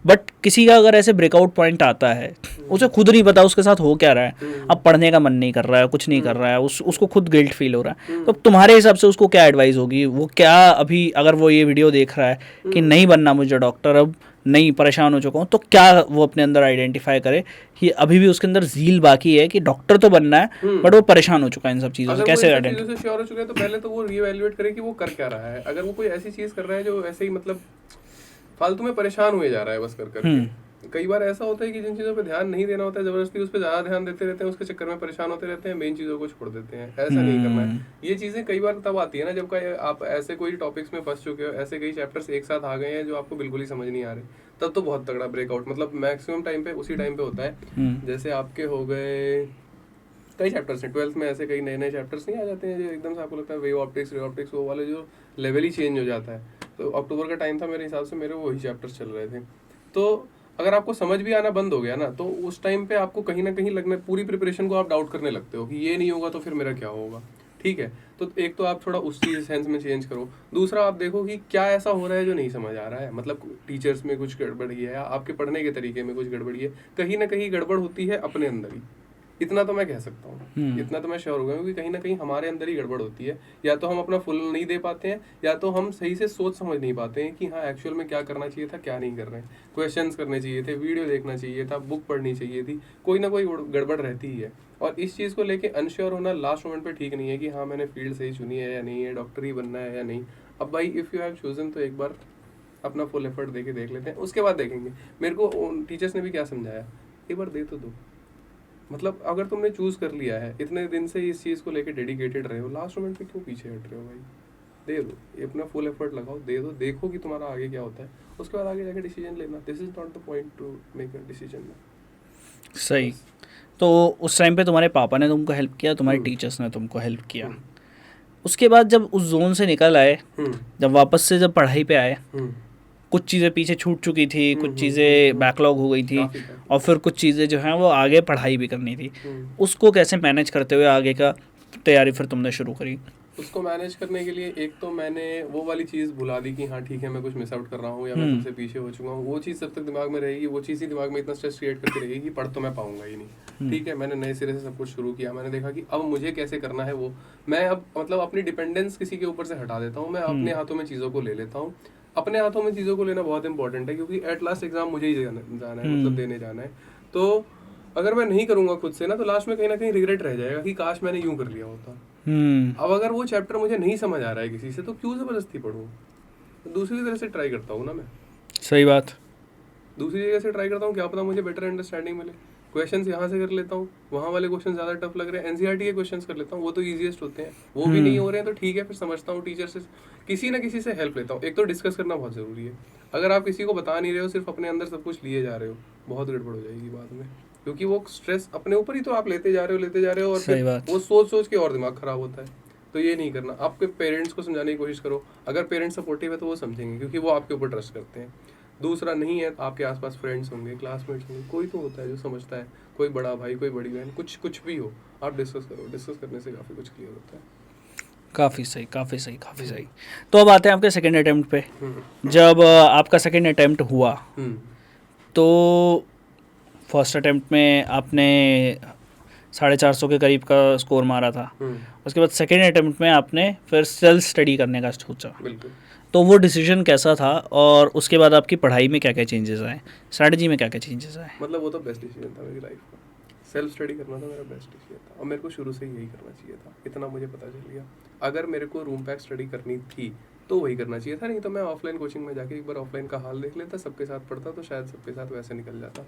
बट किसी का अगर ऐसे ब्रेकआउट पॉइंट आता है, उसे खुद नहीं पता उसके साथ हो क्या रहा है, अब पढ़ने का मन नहीं कर रहा है, कुछ नहीं कर रहा है, उसको खुद गिल्ट फील हो रहा है, तो तुम्हारे हिसाब से उसको क्या एडवाइस होगी? वो क्या अभी अगर वो ये वीडियो देख रहा है कि नहीं बनना मुझे डॉक्टर, अब नहीं, परेशान हो चुका हूँ, तो क्या वो अपने अंदर आइडेंटिफाई करे कि अभी भी उसके अंदर ज़ील बाकी है कि डॉक्टर तो बनना है, बट वो परेशान हो चुका है इन सब चीज़ों से, कैसे आइडेंटिफाई श्योर हो चुका है? तो पहले तो वो रीवैल्यूएट करे कि वो कर क्या रहा है। अगर वो कोई ऐसी चीज कर रहा है जो ऐसे ही मतलब फालतू में परेशान हुए जा रहा है बस कर करके। कई बार ऐसा होता है कि जिन चीज़ों पे ध्यान नहीं देना होता है, जबरदस्ती उस पर ज़्यादा ध्यान देते रहते हैं, उसके चक्कर में परेशान होते रहते हैं, मेन चीज़ों को छोड़ देते हैं। ऐसा नहीं करना है। ये चीज़ें कई बार तब आती है ना जब आप ऐसे कोई टॉपिक्स में फंस चुके हो, ऐसे कई चैप्टर्स एक साथ आ गए हैं जो आपको बिल्कुल ही समझ नहीं आ रहे, तब तो बहुत तगड़ा ब्रेकआउट मतलब मैक्सिमम टाइम पे उसी टाइम पे होता है। जैसे आपके हो गए कई चैप्टर्स हैं 12th में, ऐसे कई नए नए चैप्टर्स नहीं आ जाते हैं जो एकदम से आपको लगता है वेव ऑप्टिक्स, रे ऑप्टिक्स, वो वाले जो लेवल ही चेंज हो जाता है। तो अक्टूबर का टाइम था, मेरे हिसाब से मेरे वही चैप्टर्स चल रहे थे। तो अगर आपको समझ भी आना बंद हो गया ना, तो उस टाइम पे आपको कहीं ना कहीं लगना, पूरी प्रिपरेशन को आप डाउट करने लगते हो कि ये नहीं होगा तो फिर मेरा क्या होगा, ठीक है। तो एक तो आप थोड़ा उस चीज सेंस में चेंज करो। दूसरा आप देखो कि क्या ऐसा हो रहा है जो नहीं समझ आ रहा है, मतलब टीचर्स में कुछ गड़बड़ी है, आपके पढ़ने के तरीके में कुछ गड़बड़ी है, कहीं ना कहीं गड़बड़ होती है अपने अंदर ही। इतना तो मैं कह सकता हूँ, इतना तो मैं श्योर हो गया हूँ कि कहीं ना कहीं हमारे अंदर ही गड़बड़ होती है। या तो हम अपना फुल नहीं दे पाते हैं, या तो हम सही से सोच समझ नहीं पाते हैं कि हाँ एक्चुअल में क्या करना चाहिए था, क्या नहीं कर रहे हैं। क्वेश्चंस करने चाहिए थे, वीडियो देखना चाहिए था, बुक पढ़नी चाहिए थी, कोई ना कोई गड़बड़ रहती ही है। और इस चीज़ को लेके अनश्योर होना लास्ट मोमेंट पे ठीक नहीं है कि हाँ मैंने फील्ड सही चुनी है या नहीं है, डॉक्टर ही बनना है या नहीं। अब भाई इफ़ यू हैव चोजन तो एक बार अपना फुल एफर्ट दे के देख लेते हैं, उसके बाद देखेंगे। मेरे को टीचर्स ने भी क्या समझाया, एक बार दे तो दो। मतलब अगर तुमने चूज कर लिया है, इतने दिन से इस चीज को लेके डेडिकेटेड रहे हो, लास्ट मोमेंट पे क्यों पीछे हट रहे हो भाई? दे दो, अपना फुल एफर्ट लगाओ, दे दो, देखो कि तुम्हारा आगे क्या होता है, उसके बाद आगे जाके डिसीजन लेना। This is not the point two make a decision. सही। तो उस टाइम पे तुम्हारे पापा ने तुमको हेल्प किया, तुम्हारे टीचर्स ने तुमको हेल्प किया। उसके बाद जब उस जोन से निकल आए, जब वापस से जब पढ़ाई पे आए, कुछ चीज़ें पीछे छूट चुकी थी, कुछ चीज़ें बैकलॉग हो गई थी, और फिर कुछ चीज़ें जो हैं वो आगे पढ़ाई भी करनी थी। उसको कैसे मैनेज करते हुए आगे का तैयारी फिर तुमने शुरू करी? उसको मैनेज करने के लिए एक तो मैंने वो वाली चीज़ भुला दी कि हाँ ठीक है मैं कुछ मिस आउट कर रहा हूँ या मैं तुमसे पीछे हो चुका हूँ। वो चीज़ जब तक दिमाग में रहेगी, वो चीज़ ही दिमाग में इतना स्ट्रेस क्रिएट करती रहेगी कि पढ़ तो मैं पाऊंगा ही नहीं। ठीक है, मैंने नए सिरे से सब कुछ शुरू किया। मैंने देखा कि अब मुझे कैसे करना है वो, मैं अब मतलब अपनी डिपेंडेंस किसी के ऊपर से हटा देता हूँ, मैं अपने हाथों में चीज़ों को ले लेता हूँ। अपने हाथों में चीज़ों को लेना बहुत इंपॉर्टेंट है, क्योंकि एट लास्ट एग्जाम मुझे ही जाना है, मतलब देने जाना है। तो अगर मैं नहीं करूंगा खुद से ना, तो लास्ट में कहीं ना कहीं रिग्रेट रह जाएगा कि काश मैंने यूं कर लिया होता। अब अगर वो चैप्टर मुझे नहीं समझ आ रहा है किसी से, तो क्यों जबरदस्ती पढूं? तो दूसरी तरह से ट्राई करता हूँ ना मैं। सही बात। दूसरी जगह से ट्राई करता हूँ, क्या पता मुझे बेटर अंडरस्टैंडिंग मिले। क्वेश्चंस यहाँ से कर लेता हूँ, वहाँ वाले क्वेश्चन ज़्यादा टफ लग रहे हैं, एनसीईआरटी के क्वेश्चंस कर लेता हूँ, वो तो ईजीएस्ट होते हैं। वो भी नहीं हो रहे हैं तो ठीक है, फिर समझता हूँ टीचर से, किसी ना किसी से हेल्प लेता हूँ। एक तो डिस्कस करना बहुत ज़रूरी है। अगर आप किसी को बता नहीं रहे हो, सिर्फ अपने अंदर सब कुछ लिए जा रहे हो, बहुत गड़बड़ हो जाएगी बाद में, क्योंकि वो स्ट्रेस अपने ऊपर ही तो आप लेते जा रहे हो और फिर वो सोच सोच के और दिमाग खराब होता है। तो ये नहीं करना। आपके पेरेंट्स को समझाने की कोशिश करो, अगर पेरेंट्स सपोर्टिव है तो वो समझेंगे, क्योंकि वो आपके ऊपर ट्रस्ट करते हैं। दूसरा नहीं है, आपके आसपास फ्रेंड्स होंगे, क्लासमेट्स होंगे, कोई तो होता है जो समझता है, कोई बड़ा भाई, कोई बड़ी बहन, कुछ भी हो, आप डिस्कस करो। डिस्कस करने से काफ़ी कुछ क्लियर होता है। काफ़ी सही। तो अब आते हैं आपके सेकेंड अटेम्प्ट पे। जब आपका सेकेंड अटेम्प्ट हुआ तो फर्स्ट अटेम्प्ट में आपने 450 के करीब का स्कोर मारा था। उसके बाद सेकेंड अटेम्प्ट में आपने फिर सेल्फ स्टडी करने का सोचा। बिल्कुल। तो वो डिसीजन कैसा था, और उसके बाद आपकी पढ़ाई में क्या क्या चेंजेस आए, स्ट्रैटेजी में क्या क्या चेंजेस आए? मतलब वो तो बेस्ट डिसीजन था मेरी लाइफ का। सेल्फ स्टडी करना था मेरा बेस्ट डिसीजन था, और मेरे को शुरू से ही यही करना चाहिए था। इतना मुझे पता चल गया, अगर मेरे को रूम पैक स्टडी करनी थी तो वही करना चाहिए था। नहीं तो मैं ऑफलाइन कोचिंग में जाके एक बार ऑफलाइन का हाल देख लेता, सबके साथ पढ़ता, तो शायद सबके साथ वैसे निकल जाता।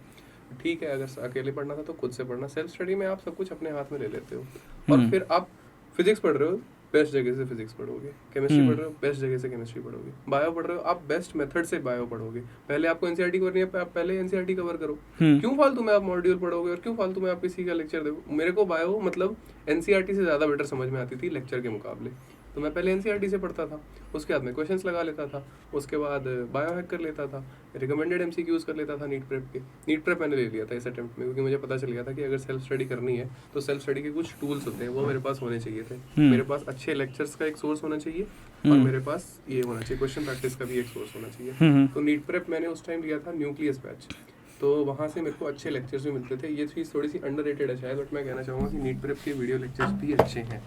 ठीक है, अगर अकेले पढ़ना था तो खुद से पढ़ना। सेल्फ स्टडी में आप सब कुछ अपने हाथ में ले लेते हो, और फिर आप फिजिक्स पढ़ रहे हो, बेस्ट जगह से फिजिक्स पढ़ोगे। केमिस्ट्री पढ़ रहे हो, बेस्ट जगह से केमिस्ट्री पढ़ोगे। बायो पढ़ रहे हो, आप बेस्ट मेथड से बायो पढ़ोगे। पहले आपको एनसीईआरटी करनी है, आप पहले एनसीईआरटी कवर करो। क्यों फालतू में आप मॉड्यूल पढ़ोगे, और क्यों फालतू में आप किसी का लेक्चर देखो। मेरे को बायो मतलब एनसीईआरटी से ज़्यादा बेटर समझ में आती थी लेक्चर के मुकाबले, तो मैं पहले एनसीईआरटी से पढ़ता था, उसके बाद में क्वेश्चंस लगा लेता था, उसके बाद बायो हैक कर लेता था, रिकमेंडेड एमसीक्यूज कर लेता था नीट प्रेप के। नीट प्रेप मैंने ले लिया था इस अटेम्प्ट में, क्योंकि मुझे पता चल गया था कि अगर सेल्फ स्टडी करनी है तो सेल्फ स्टडी के कुछ टूल्स होते हैं, वो मेरे पास होने चाहिए थे। मेरे पास अच्छे लेक्चर्स का एक सोर्स होना चाहिए, और मेरे पास ये होना चाहिए, क्वेश्चन प्रैक्टिस का भी एक सोर्स होना चाहिए। तो नीट प्रेप मैंने उस टाइम लिया था न्यूक्लियस बैच, तो वहाँ से मेरे को अच्छे लेक्चर्स भी मिलते थे। ये चीज़ थोड़ी सी अंडररेटेड है शायद, बट मैं कहना चाहूँगा कि नीट प्रेप के वीडियो लेक्चर्स भी अच्छे हैं।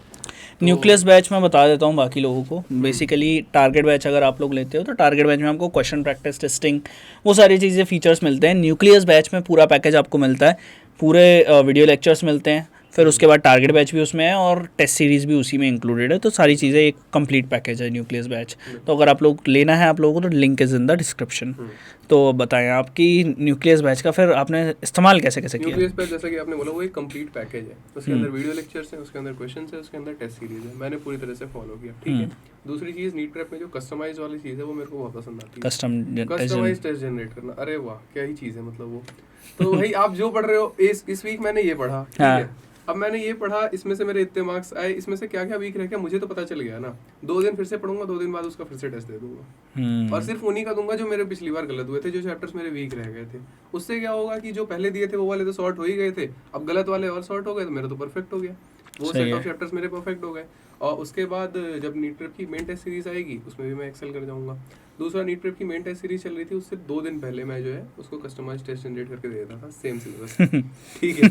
न्यूक्लियस बैच मैं बता देता हूँ बाकी लोगों को। बेसिकली टारगेट बैच अगर आप लोग लेते हो तो टारगेट बैच में आपको क्वेश्चन प्रैक्टिस, टेस्टिंग, वो सारी चीज़ें फीचर्स मिलते हैं। न्यूक्लियस बैच में पूरा पैकेज आपको मिलता है, पूरे वीडियो लेक्चर्स मिलते हैं, फिर उसके बाद टारगेट बैच भी उसमें है और टेस्ट सीरीज़ भी उसी में इंक्लूडेड है। तो सारी चीज़ें एक कंप्लीट पैकेज है न्यूक्लियस बैच। तो अगर आप लोग लेना है आप लोगों को तो link is in the description. तो बताएं आपकी न्यूक्लियस बैच का फिर आपने इस्तेमाल कैसे कैसे किया? न्यूक्लियस बैच जैसा कि आपने बोला, वो एक कंप्लीट पैकेज है। उसके अंदर वीडियो लेक्चर्स हैं, उसके अंदर क्वेश्चंस है, उसके अंदर टेस्ट सीरीज है। मैंने पूरी तरह से फॉलो किया, ठीक है। दूसरी चीज़ नीट प्रेप में जो कस्टमाइज वाली चीज़ है वो मेरे को बहुत पसंद आती है। कस्टमाइज टेस्ट जनरेट करना, अरे वाह क्या ही चीज़ है मतलब वो। तो भाई आप जो पढ़ रहे हो, इस वीक मैंने ये पढ़ा, ठीक है, अब मैंने ये पढ़ा, इसमें से मेरे इतने मार्क्स आए, इसमें से क्या क्या वीक रह गया मुझे तो पता चल गया ना। 2 दिन फिर से पढ़ूंगा, 2 दिन बाद उसका फिर से टेस्ट दे दूंगा, और सिर्फ उन्हीं का दूंगा जो मेरे पिछली बार गलत हुए थे, जो चैप्टर्स मेरे वीक रह गए थे। उससे क्या होगा कि जो पहले दिए थे वो वाले तो सॉर्ट हो ही गए थे, अब गलत वाले और सॉर्ट हो गए, तो मेरा तो परफेक्ट हो गया, वो सेट ऑफ चैप्टर्स मेरे परफेक्ट हो गए। और उसके बाद जब नीट प्रेप की मेन टेस्ट सीरीज आएगी उसमें भी मैं एक्सेल कर जाऊंगा। दूसरा, नीट प्रेप की मेन टेस्ट सीरीज चल रही थी, उससे 2 दिन पहले मैं जो है उसको कस्टमाइज्ड टेस्ट जनरेट करके दे देता था, सेम सिलेबस, ठीक है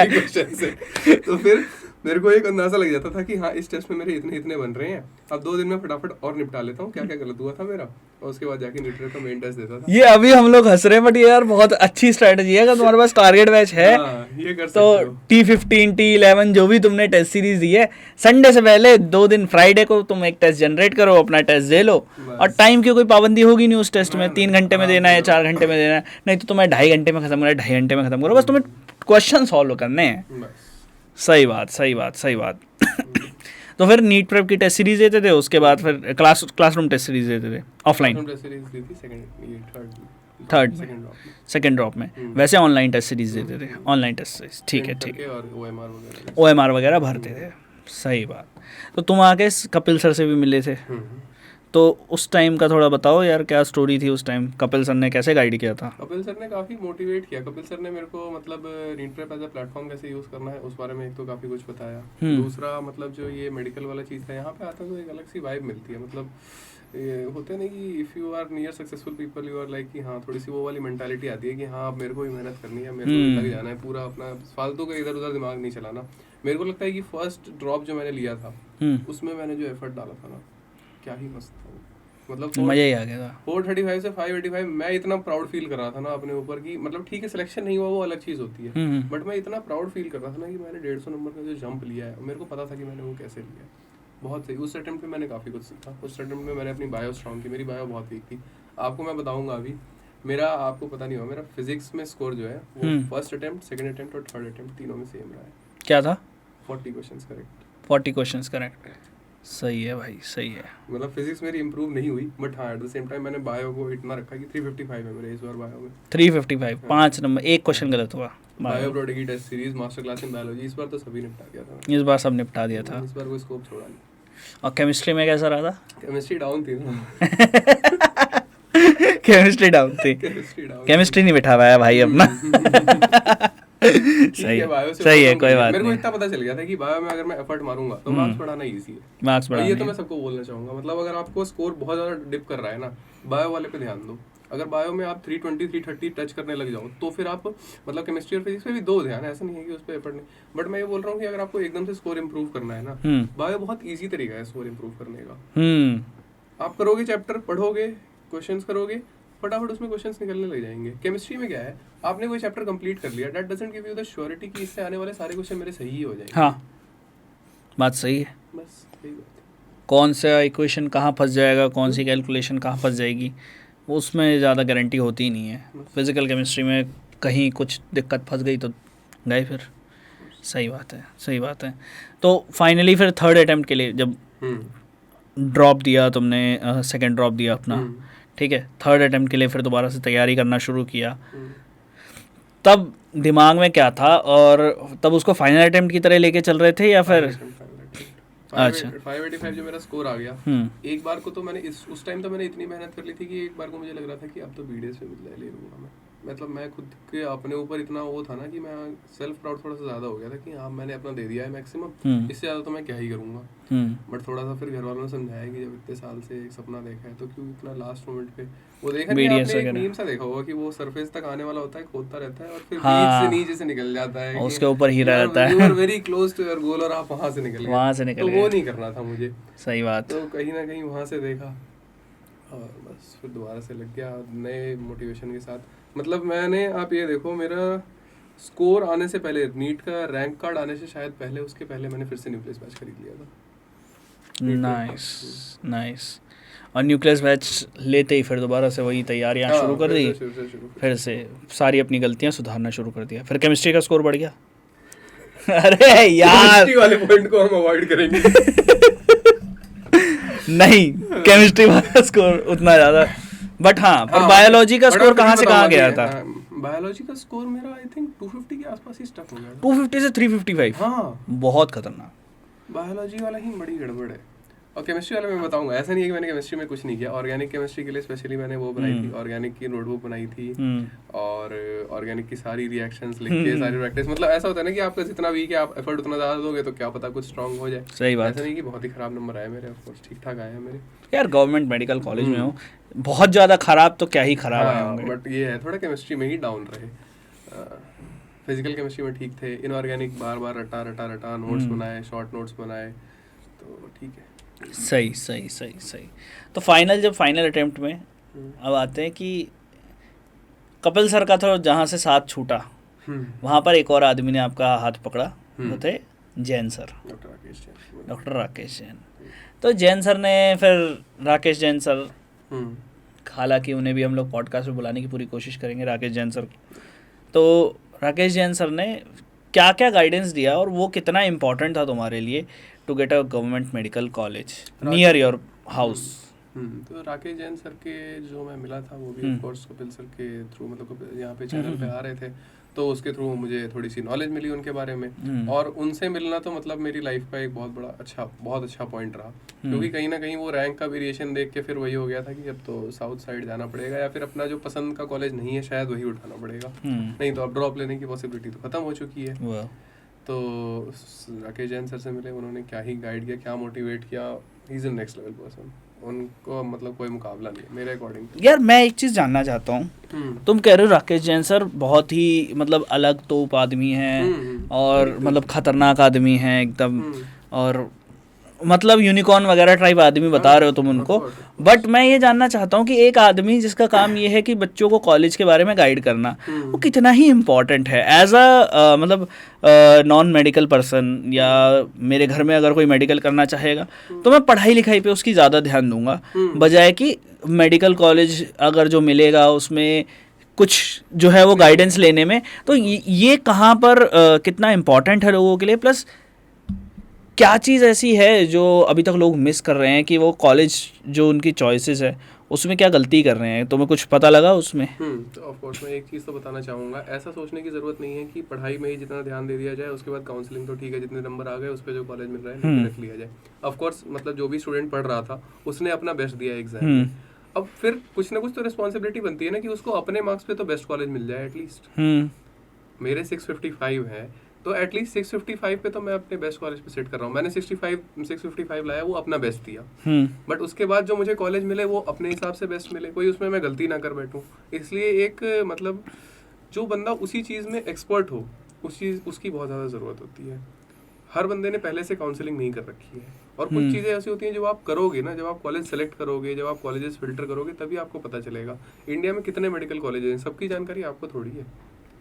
क्वेश्चन से। तो फिर मेरे को एक अंदाजा लग जाता था कि हाँ इस टेस्ट में मेरे इतने इतने बन रहे हैं, अब 2 दिन में फटाफट और निपटा लेता हूँ क्या क्या गलत हुआ था मेरा, और उसके बाद जाके नीट प्रेप का मेन टेस्ट देता था। ये अभी हम लोग हंस रहे हैं, बट ये यार बहुत अच्छी स्ट्रेटजी है। अगर तुम्हारे पास टारगेट बैच है ये कर तो T15, T11 जो भी तुमने टेस्ट सीरीज दी है, संडे से पहले 2 दिन फ्राइडे को तुम एक टेस्ट जनरेट करो, अपना टेस्ट दे लो, और टाइम की कोई पाबंदी होगी नहीं उस टेस्ट में, 3 घंटे में देना है, 4 घंटे में देना है, नहीं तो तुम्हें 2.5 घंटे में खत्म करना है, 2.5 घंटे में खत्म करो, बस तुम्हें क्वेश्चन सॉल्व करने हैं। सही बात। तो फिर नीट प्रेप की टेस्ट सीरीज देते थे, उसके बाद फिर क्लासरूम टेस्ट सीरीज देते थे ऑफलाइन, सेकेंड ड्रॉप में। वैसे ऑनलाइन टेस्ट सीरीज देते थे, ऑनलाइन टेस्ट सीरीज, ठीक है, OMR वगैरह भरते थे। सही बात। तो तुम आके कपिल सर से भी मिले थे, तो उस टाइम का थोड़ा बताओ यार, क्या स्टोरी थी उस टाइम, कपिल सर ने कैसे गाइड किया था? कपिल सर ने काफ़ी मोटिवेट किया। कपिल सर ने मेरे को मतलब NEET prep as a platform कैसे यूज़ करना है उस बारे में एक तो काफ़ी कुछ बताया। दूसरा मतलब जो ये मेडिकल वाला चीज़ था, यहाँ पे आता तो एक अलग सी वाइब मिलती है। मतलब ये होते नहीं कि if you are near successful people you are like कि हाँ थोड़ी सी वो वाली मेंटालिटी आती है कि हाँ अब मेरे को ही मेहनत करनी है, मेरे को लग जाना है पूरा, अपना फालतू का इधर उधर दिमाग नहीं चलाना। मेरे को लगता है कि फर्स्ट ड्रॉप जो मैंने लिया था उसमें मैंने जो एफर्ट डाला था ना, क्या ही मस्त था वो। मतलब मजा ही आ गया था। 435 से 585 मैं इतना प्राउड फील कर रहा था ना अपने ऊपर कि मतलब ठीक है सिलेक्शन नहीं हुआ वो अलग चीज़ होती है, बट मैं इतना प्राउड फील कर रहा था ना कि मैंने 150 नंबर का जो जंप लिया है मेरे को पता था कि मैंने वो कैसे लिया है। बहुत सही। उस अटेम्प्ट में मैंने काफ़ी कुछ सीखा। उस अटेम्प्ट में मैंने अपनी बायो स्ट्रॉन्ग की। मेरी बायो बहुत वीक थी, आपको मैं बताऊंगा अभी। मेरा आपको पता नहीं होगा, मेरा फिजिक्स में स्कोर जो है वो फर्स्ट अटेम्प्ट, सेकंड अटेम्प्ट और थर्ड अटेम्प्ट तीनों में सेम रहा है। क्या था? 40 क्वेश्चंस करेक्ट। 40 questions correct. सही है भाई, सही है। मतलब फिजिक्स मेरी इंप्रूव नहीं हुई, बट हाँ एट द सेम टाइम मैंने बायो को इतना रखा कि 355 है मेरे इस बार बायो में। 355 5 नंबर, एक क्वेश्चन गलत हुआ। Bio product test series master class in biology इस बार तो सभी निपटा दिया था। इस बार सब निपटा दिया था। इस बार कोई स्कोप छोड़ा नहीं। और केमिस्ट्री में कैसा रहा था? केमिस्ट्री डाउन थी ना। केमिस्ट्री डाउन थी। केमिस्ट्री नहीं बिठा पाया भाई अपना। सही है, कोई बात नहीं। मेरे को इतना पता चल गया था कि बायो में अगर मैं एफर्ट मारूंगा तो मार्क्स बढ़ाना इजी है। मार्क्स बढ़ाना ये तो मैं सबको बोलना चाहूंगा। मतलब अगर आपको स्कोर बहुत ज्यादा डिप कर रहा है ना, बायो वाले पे ध्यान दो। अगर बायो में आप 320 330 टच करने लग जाओ तो फिर आप मतलब केमिस्ट्री और फिजिक्स पे भी दो ध्यान, ऐसा नहीं है कि उस पे एफर्ट नहीं। बट मैं ये बोल रहा हूँ कि अगर आपको एकदम से स्कोर इंप्रूव करना है ना, बायो बहुत ईजी तरीका है स्कोर इंप्रूव करने का। आप करोगे, चैप्टर पढ़ोगे, क्वेश्चंस करोगे, फटाफट उसमें क्वेश्चंस निकलने लग जाएंगे। केमिस्ट्री में क्या है, आपने कोई चैप्टर कंप्लीट कर लिया, that doesn't give you the surety कि इससे आने वाले सारे क्वेश्चन मेरे सही ही हो जाएंगे। हाँ, बात सही है। बस यही बात है। कौन सा इक्वेशन कहाँ फंस जाएगा, कौन सी कैलकुलेशन कहाँ फंस जाएगी, उसमें ज़्यादा गारंटी होती ही नहीं है। फिजिकल केमिस्ट्री में कहीं कुछ दिक्कत फंस गई तो गए फिर। सही बात है, सही बात है। तो फाइनली फिर थर्ड अटेम्प्ट के लिए जब ड्रॉप दिया तुमने, सेकंड ड्रॉप दिया अपना, ठीक है, थर्ड अटेम्प्ट के लिए फिर दोबारा से तैयारी करना शुरू किया, तब दिमाग में क्या था? और तब उसको फाइनल अटेम्प्ट की तरह लेके चल रहे थे या फिर? अच्छा, 585 जो मेरा स्कोर आ गया, एक बार को तो मैंने उस टाइम तो मैंने इतनी मेहनत कर ली थी कि एक बार को मुझे लग रहा था कि अब तो बीडीएस पे ले लूंगा मैं। मतलब मैं खुद के अपने ऊपर इतना वो था ना कि मैं सेल्फ प्राउड थोड़ा सा ज़्यादा हो गया था कि हाँ मैंने अपना दे दिया है मैक्सिमम, इससे ज़्यादा तो मैं क्या ही करूँगा। बट थोड़ा सा फिर घर वालों ने समझाया कि जब इतने साल से एक सपना देखा है तो क्यों इतना लास्ट मोमेंट पे वो देखा नहीं, आपने एक मीम सा देखा होगा कि वो सरफेस तक आने वाला होता है, खोदता रहता है और फिर बीच से नीचे से निकल जाता है, उसके ऊपर हीरा रहता है, you are very close to your goal और आप वहाँ से निकल गए, तो वो नहीं करना था मुझे। सही बात। तो कहीं ना कहीं वहाँ से देखा और बस फिर दोबारा से लग गया नए मोटिवेशन के साथ। मतलब मैंने, आप ये देखो, मेरा स्कोर आने से पहले, नीट का रैंक कार्ड आने से शायद पहले, उसके पहले मैंने फिर से न्यूक्लियस बैच खरीद लिया था। Nice nice. और न्यूक्लियस बैच लेते ही फिर दोबारा से वही तैयारियां शुरू कर दी, फिर से सारी अपनी गलतियां सुधारना शुरू कर दिया। फिर केमिस्ट्री का स्कोर बढ़ गया। अरे यार, केमिस्ट्री वाले पॉइंट को हम अवॉइड करेंगे। नहीं, केमिस्ट्री वाला स्कोर उतना ज़्यादा, बट हाँ, पर बायोलॉजी का स्कोर कहाँ से कहाँ गया था? बायोलॉजी का स्कोर मेरा आई थिंक 250 के आसपास ही स्टक हो गया था। 250 से 355? हाँ, बहुत खतरनाक। बायोलॉजी वाला ही बड़ी गड़बड़ है। और केमिस्ट्री वाला मैं बताऊंगा, ऐसा नहीं है कि मैंने केमिस्ट्री में कुछ नहीं किया। ऑर्गेनिक केमिस्ट्री के लिए स्पेशली मैंने वो बनाई थी, ऑर्गेनिक की नोटबुक बनाई थी, और ऑर्गेनिक की सारी रिएक्शंस लिख के, सारी प्रैक्टिस। मतलब ऐसा होता है ना कि आपका जितना वीक है आप एफर्ट उतना ज़्यादा दोगे तो क्या पता कुछ स्ट्रांग हो जाए। सही बात। ऐसा नहीं कि बहुत ही खराब नंबर आए मेरे, ऑफ कोर्स ठीक ठाक आए हैं मेरे। यार गवर्नमेंट मेडिकल कॉलेज में हो, बहुत ज़्यादा खराब तो क्या ही खराब आए होंगे। बट ये है थोड़ा केमिस्ट्री में ही डाउन रहे। फिजिकल केमिस्ट्री में ठीक थे, इनऑर्गेनिक बार बार रटा नोट्स बनाए, शॉर्ट नोट्स बनाए, तो ठीक है। सही सही सही सही। तो जब फाइनल अटेम्प्ट में अब आते हैं कि कपिल सर का तो जहाँ से साथ छूटा, वहाँ पर एक और आदमी ने आपका हाथ पकड़ा, वो थे जैन सर, डॉक्टर राकेश जैन। तो जैन सर ने फिर, राकेश जैन सर, हालांकि उन्हें भी हम लोग पॉडकास्ट में बुलाने की पूरी कोशिश करेंगे, राकेश जैन सर। तो राकेश जैन सर ने क्या क्या गाइडेंस दिया और वो कितना इम्पोर्टेंट था तुम्हारे लिए to get a government medical college near your house? तो राकेश जैन सर के जो मैं मिला था वो भी ऑफ कोर्स कपिल सर के थ्रू, मतलब यहाँ पे चैनल पे आ रहे थे तो उसके थ्रू मुझे थोड़ी सी नॉलेज मिली उनके बारे में। और उनसे मिलना तो मतलब मेरी लाइफ का एक बहुत अच्छा पॉइंट रहा, क्योंकि कहीं ना कहीं वो रैंक का वेरिएशन देख के फिर वही हो गया था कि अब तो साउथ साइड जाना पड़ेगा या फिर अपना जो पसंद का कॉलेज नहीं है शायद वही उठाना पड़ेगा, नहीं तो अब ड्रॉप लेने की पॉसिबिलिटी तो खत्म हो चुकी है। तो राकेश जैन सर से मिले, उन्होंने क्या ही गाइड किया, क्या मोटिवेट किया। He is a next level person, उनको मतलब कोई मुकाबला नहीं है मेरे अकॉर्डिंग। यार मैं एक चीज़ जानना चाहता हूँ, तुम कह रहे हो राकेश जैन सर बहुत ही मतलब अलग तोप आदमी हैं और मतलब खतरनाक आदमी हैं एकदम, और मतलब यूनिकॉर्न वगैरह टाइप आदमी बता रहे हो तुम उनको, बट मैं ये जानना चाहता हूँ कि एक आदमी जिसका काम ये है कि बच्चों को कॉलेज के बारे में गाइड करना, वो कितना ही इम्पोर्टेंट है एज अ मतलब नॉन मेडिकल पर्सन, या मेरे घर में अगर कोई मेडिकल करना चाहेगा तो मैं पढ़ाई लिखाई पे उसकी ज़्यादा ध्यान दूंगा, बजाय कि मेडिकल कॉलेज अगर जो मिलेगा उसमें कुछ जो है वो गाइडेंस लेने में। तो ये कहाँ पर कितना इम्पोर्टेंट है लोगों के लिए, प्लस क्या चीज़ ऐसी है जो अभी तक लोग मिस कर रहे हैं कि वो कॉलेज जो उनकी चॉइसेस है उसमें क्या गलती कर रहे हैं, तुम्हें कुछ पता लगा उसमें? तो ऑफ कोर्स मैं एक चीज़ तो बताना चाहूँगा, ऐसा सोचने की ज़रूरत नहीं है कि पढ़ाई में ही जितना ध्यान दे दिया जाए उसके बाद काउंसलिंग तो ठीक है, जितने नंबर आ गए उस पर जो कॉलेज मिल रहा है रख लिया जाए। ऑफ कोर्स मतलब जो भी स्टूडेंट पढ़ रहा था उसने अपना बेस्ट दिया एग्जाम में, अब फिर कुछ ना कुछ तो रिस्पॉन्सिबिलिटी बनती है ना कि उसको अपने मार्क्स पे तो बेस्ट कॉलेज मिल जाए एटलीस्ट। मेरे 655 है तो एटलीस्ट 655 पे तो मैं अपने बेस्ट कॉलेज पे सेट कर रहा हूँ। मैंने 655 लाया, वो अपना बेस्ट दिया, बट उसके बाद जो मुझे कॉलेज मिले वो अपने हिसाब से बेस्ट मिले, कोई उसमें मैं गलती ना कर बैठूँ। इसलिए एक मतलब जो बंदा उसी चीज़ में एक्सपर्ट हो उसकी बहुत ज़्यादा ज़रूरत होती है। हर बंदे ने पहले से काउंसलिंग नहीं कर रखी है, और कुछ चीज़ें ऐसी होती हैं जो आप करोगे ना, जब आप कॉलेज सेलेक्ट करोगे, जब आप कॉलेजेस फिल्टर करोगे, तभी आपको पता चलेगा इंडिया में कितने मेडिकल कॉलेज हैं। सबकी जानकारी आपको थोड़ी है,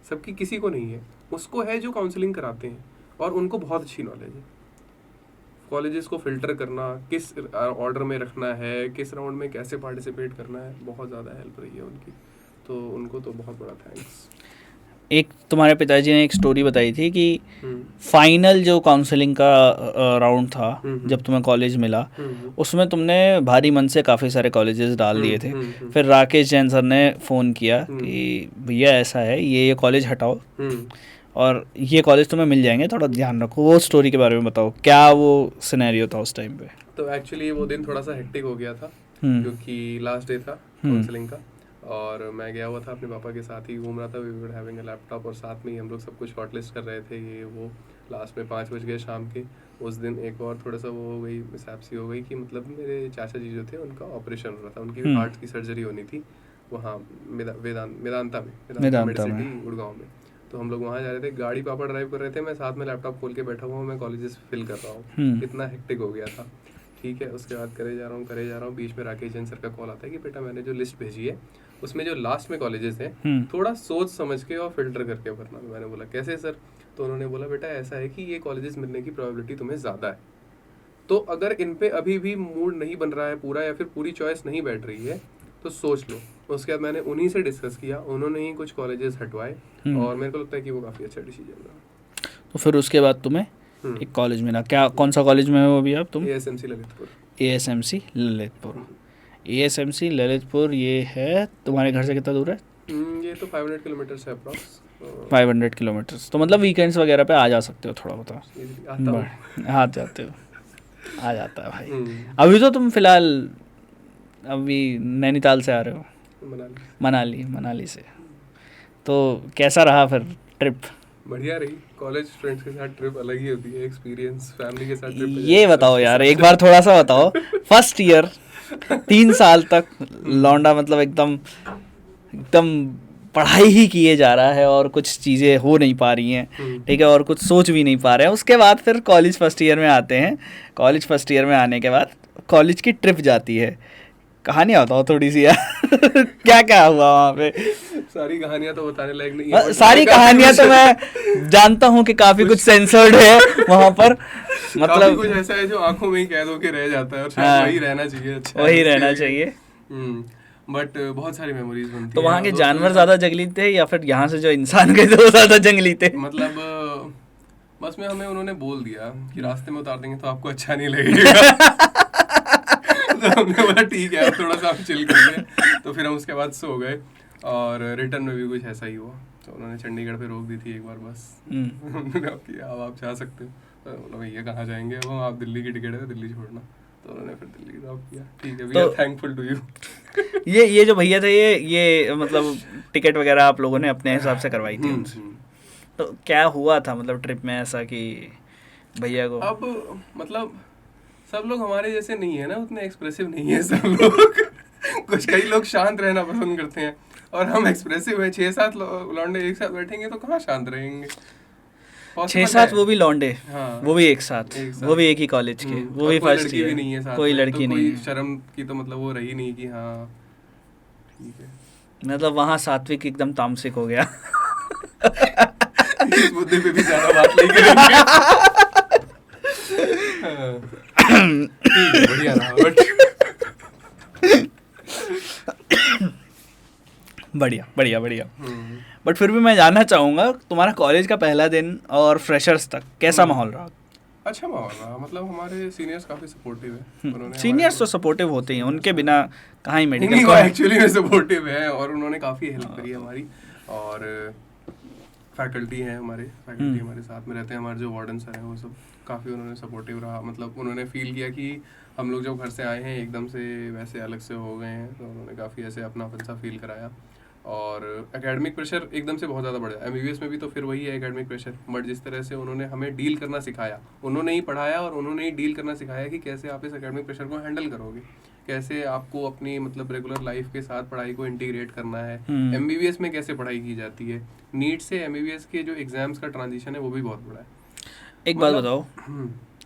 सबकी किसी को नहीं है, उसको है जो काउंसलिंग कराते हैं और उनको बहुत अच्छी नॉलेज है। कॉलेजेस को फिल्टर करना, किस ऑर्डर में रखना है, किस राउंड में कैसे पार्टिसिपेट करना है, बहुत ज़्यादा हेल्प रही है उनकी, तो उनको तो बहुत बड़ा थैंक्स। एक तुम्हारे पिताजी ने एक स्टोरी बताई थी कि फाइनल जो काउंसलिंग का राउंड था जब तुम्हें कॉलेज मिला, उसमें तुमने भारी मन से काफ़ी सारे कॉलेजेस डाल दिए थे। फिर राकेश जैन सर ने फ़ोन किया कि भैया ऐसा है, ये कॉलेज हटाओ और ये कॉलेज तुम्हें मिल जाएंगे, थोड़ा ध्यान रखो। वो स्टोरी के बारे में बताओ, क्या वो सिनेरियो था उस टाइम पे? तो एक्चुअली वो दिन थोड़ा सा हेक्टिक हो गया था क्योंकि लास्ट डे था काउंसलिंग का, और मैं गया हुआ था अपने पापा के साथ ही घूम रहा था। We were having a laptop और साथ में ही हम लोग सब कुछ शॉर्टलिस्ट कर रहे थे, ये वो। लास्ट में 5 बज गए शाम के। उस दिन एक और थोड़ा सा वो हो गई, मिसहैप्सी हो गई कि मतलब मेरे चाचा जी जो थे उनका ऑपरेशन हो रहा था, उनकी हार्ट की सर्जरी होनी थी वहाँ वेदांता मेडिसिटी गुड़गांव में। तो हम लोग वहाँ जा रहे थे, गाड़ी पापा ड्राइव कर रहे थे, मैं साथ में लैपटॉप खोल के बैठा हुआ हूँ, मैं कॉलेजेस फिल कर रहा हूँ। इतना हेक्टिक हो गया था। ठीक है, उसके बाद करे जा रहा हूँ, बीच में राकेश जैन सर का कॉल आता है कि बेटा मैंने जो लिस्ट भेजी है उसमें जो लास्ट में कॉलेजेस हैं थोड़ा सोच समझ के और फिल्टर करके भरना। मैंने बोला कैसे सर? तो उन्होंने बोला बेटा ऐसा है कि ये कॉलेजेस मिलने की प्रोबेबिलिटी तुम्हें ज़्यादा है, तो अगर इन पे अभी भी मूड नहीं बन रहा है पूरा, या फिर पूरी चॉइस नहीं बैठ रही है, तो सोच लो। उसके बाद मैंने उन्हीं से डिस्कस किया, उन्होंने ही कुछ कॉलेजेस हटवाए और मेरे को लगता है कि वो काफ़ी अच्छा डिसीजन रहा। तो फिर उसके बाद तुम्हें एक कॉलेज मिला, क्या कौन सा कॉलेज में हो अभी आप तुम? ASMC Lalitpur. ASMC Lalitpur. ASMC Lalitpur ये है तुम्हारे घर से कितना दूर है? ये तो 500 किलोमीटर है अप्रॉक्स। 500 किलोमीटर, तो मतलब वीकेंड्स वगैरह पे आ जा सकते हो, थोड़ा बताओ? आ जाते हो, आ जाता है भाई। अभी तो तुम फिलहाल अभी नैनीताल से आ रहे हो? मनाली से। तो कैसा रहा फिर ट्रिप? बढ़िया रही। कॉलेज फ्रेंड्स के साथ ट्रिप अलग ही होती है, एक्सपीरियंस। फैमिली के साथ ट्रिप ये बताओ यार, एक बार थोड़ा सा बताओ। फर्स्ट ईयर 3 साल तक लौंडा मतलब एकदम पढ़ाई ही किए जा रहा है और कुछ चीज़ें हो नहीं पा रही हैं, ठीक है, और कुछ सोच भी नहीं पा रहे हैं। उसके बाद फिर कॉलेज फर्स्ट ईयर में आते हैं। कॉलेज फर्स्ट ईयर में आने के बाद कॉलेज की ट्रिप जाती है। कहानी बताओ थोड़ी सी यार। क्या क्या हुआ वहाँ पे? सारी कहानियां तो बताने लायक नहीं है। सारी कहानियां तो मैं जानता हूँ कि काफी कुछ सेंसर्ड है वहाँ पर, मतलब कुछ ऐसा है जो आंखों में ही कैद होके रह जाता है और शायद वही रहना चाहिए। अच्छा, वही रहना चाहिए। बट बहुत सारी मेमोरीज बनती है। तो वहाँ के जानवर ज्यादा जंगली थे या फिर यहाँ से जो इंसान गए थे वो ज्यादा जंगली थे? मतलब बस में हमें उन्होंने बोल दिया कि रास्ते में उतार देंगे तो आपको अच्छा नहीं लगेगा। तो हमने बोला ठीक है, थोड़ा सा हम चिल कर लें। तो फिर हम उसके बाद सो गए और रिटर्न में भी कुछ ऐसा ही हुआ। तो उन्होंने चंडीगढ़ पे रोक दी थी एक बार बस। उन्होंने किया अब आप जा सकते हो। तो भैया कहाँ जाएंगे, अब आप दिल्ली की टिकट है, दिल्ली छोड़ना। तो उन्होंने फिर दिल्ली ड्रॉप किया। ठीक है, we are thankful to you. ये जो भैया थे ये मतलब टिकट वगैरह आप लोगों ने अपने हिसाब से करवाई थी उनसे? तो क्या हुआ था मतलब ट्रिप में ऐसा कि भैया को? अब मतलब सब लोग हमारे जैसे नहीं है ना, उतने एक्सप्रेसिव नहीं है सब लोग। कुछ कई लोग शांत रहना पसंद करते हैं और हम एक्सप्रेसिव हैं। 6-7 लौंडे एक साथ बैठेंगे तो कहाँ शांत रहेंगे। Possible 6-7 है। वो भी लौंडे, हाँ। वो भी एक साथ, वो भी एक ही कॉलेज के, वो और भी कोई फर्स्ट लड़की भी ईयर, नहीं है साथ कोई में, लड़की तो नहीं कोई है। शर्म की तो मतलब वो रही नहीं कि हाँ ठीक है। मतलब वहाँ सात्विक एकदम तामसिक हो गया। इस मुद्दे पे भी ज्यादा बात नहीं करेंगे। हाँ, ठीक है, बढ़िया रहा बट बढ़िया बढ़िया बढ़िया। बट फिर भी मैं जानना चाहूँगा तुम्हारा कॉलेज का पहला दिन और फ्रेशर्स तक कैसा माहौल रहा? अच्छा माहौल रहा, मतलब हमारे सीनियर्स काफी सपोर्टिव है। उन्होंने सीनियर्स तो सपोर्टिव होते ही हैं, उनके बिना कहाँ ही नहीं, मेडिकल वो एक्चुअली में सपोर्टिव है और उन्होंने काफ़ी हेल्प करी है हमारी। और फैकल्टी हैं हमारे साथ में रहते हैं, हमारे जो वार्डन सर हैं वो सब काफ़ी उन्होंने सपोर्टिव रहा। मतलब उन्होंने फील किया कि हम लोग जब घर से आए हैं एकदम से वैसे अलग से हो गए हैं, तो उन्होंने काफ़ी ऐसे अपनापन सा फील कराया। और एकेडमिक प्रेशर एकदम से बहुत ज़्यादा बढ़ जाए, एमबीबीएस में भी तो फिर वही है एकेडमिक प्रेशर, बट जिस तरह से उन्होंने हमें डील करना सिखाया, उन्होंने ही पढ़ाया और उन्होंने ही डील करना सिखाया कि कैसे आप इस एकेडमिक प्रेशर को हैंडल करोगे, कैसे आपको अपनी मतलब रेगुलर लाइफ के साथ पढ़ाई को इंटीग्रेट करना है, एमबीबीएस में कैसे पढ़ाई की जाती है, नीट से एमबीबीएस के जो एग्जाम्स का ट्रांजिशन है वो भी बहुत बड़ा है। एक बात बताओ,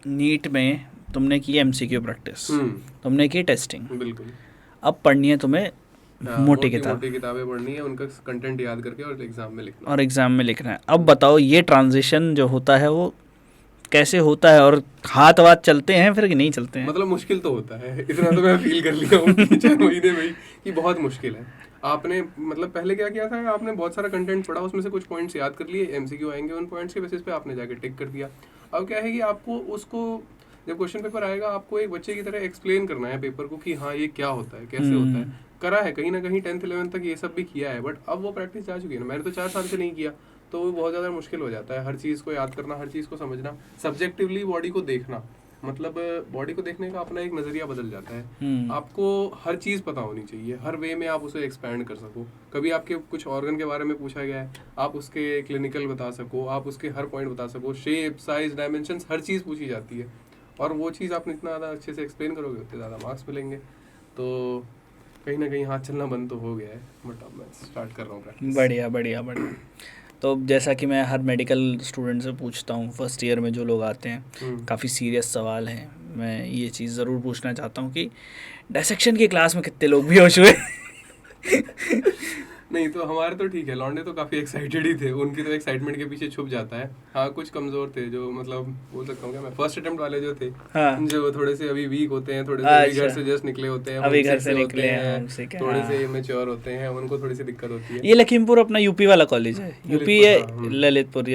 नीट में तुमने की एमसीक्यू प्रैक्टिस, तुमने की टेस्टिंग, बिल्कुल। अब पढ़नी है तुम्हें मोटी किताबें पढ़नी है, उनका कंटेंट याद करके और एग्जाम में लिखना है। अब बताओ ये ट्रांजिशन जो होता है वो कैसे होता है, और हाथ वाथ चलते हैं फिर कि नहीं चलते हैं? मतलब मुश्किल तो होता है, इतना तो मैं फील कर लिया हूँ 4 महीने में कि बहुत मुश्किल है। आपने मतलब पहले क्या किया था, आपने बहुत सारा कंटेंट पढ़ा, उसमें से कुछ पॉइंट्स याद कर लिए, एमसीक्यू आएंगे, उन पॉइंट्स के बेसिस पे आपने जाके टिक कर दिया। अब क्या है कि आपको उसको जब क्वेश्चन पेपर आएगा आपको एक बच्चे की तरह एक्सप्लेन करना है पेपर को कि हाँ ये क्या होता है, कैसे होता है। करा है कहीं ना कहीं 10th 11th तक ये सब भी किया है, बट अब वो प्रैक्टिस जा चुकी है ना, मैंने तो 4 साल से नहीं किया, तो वो बहुत ज़्यादा मुश्किल हो जाता है हर चीज़ को याद करना, हर चीज़ को समझना, सब्जेक्टिवली बॉडी को देखना। मतलब बॉडी को देखने का अपना एक नज़रिया बदल जाता है। आपको हर चीज़ पता होनी चाहिए, हर वे में आप उसे एक्सपैंड कर सको। कभी आपके कुछ ऑर्गन के बारे में पूछा गया है, आप उसके क्लिनिकल बता सको, आप उसके हर पॉइंट बता सको, शेप साइज डायमेंशंस हर चीज़ पूछी जाती है, और वो चीज़ आप इतना ज़्यादा अच्छे से एक्सप्लेन करोगे उतने ज़्यादा मार्क्स मिलेंगे। तो कहीं ना कहीं हाथ चलना बंद तो हो गया है, बट अब मैं स्टार्ट कर रहा हूँ प्रैक्टिस। बढ़िया बढ़िया बढ़िया। तो जैसा कि मैं हर मेडिकल स्टूडेंट से पूछता हूँ, फर्स्ट ईयर में जो लोग आते हैं, काफ़ी सीरियस सवाल हैं, मैं ये चीज़ ज़रूर पूछना चाहता हूँ कि डायसेक्शन की क्लास में कितने लोग बेहोश हुए? नहीं तो हमारे तो ठीक है, लौंडे तो काफ़ी एक्साइटेड ही थे, उनकी तो एक्साइटमेंट के पीछे छुप जाता है। हाँ कुछ कमज़ोर थे जो मतलब बोल सकता हूँ क्या मैं, फर्स्ट अटेम्प्ट वाले जो थे, हाँ। जो थोड़े से अभी वीक होते हैं, थोड़े से अभी घर से जस्ट निकले होते हैं, अभी घर से निकले हैं, थोड़े से इमेच्योर होते हैं, उनको थोड़ी सी दिक्कत होती है। ये लखीमपुर अपना यूपी वाला कॉलेज है, यूपी है, ललितपुर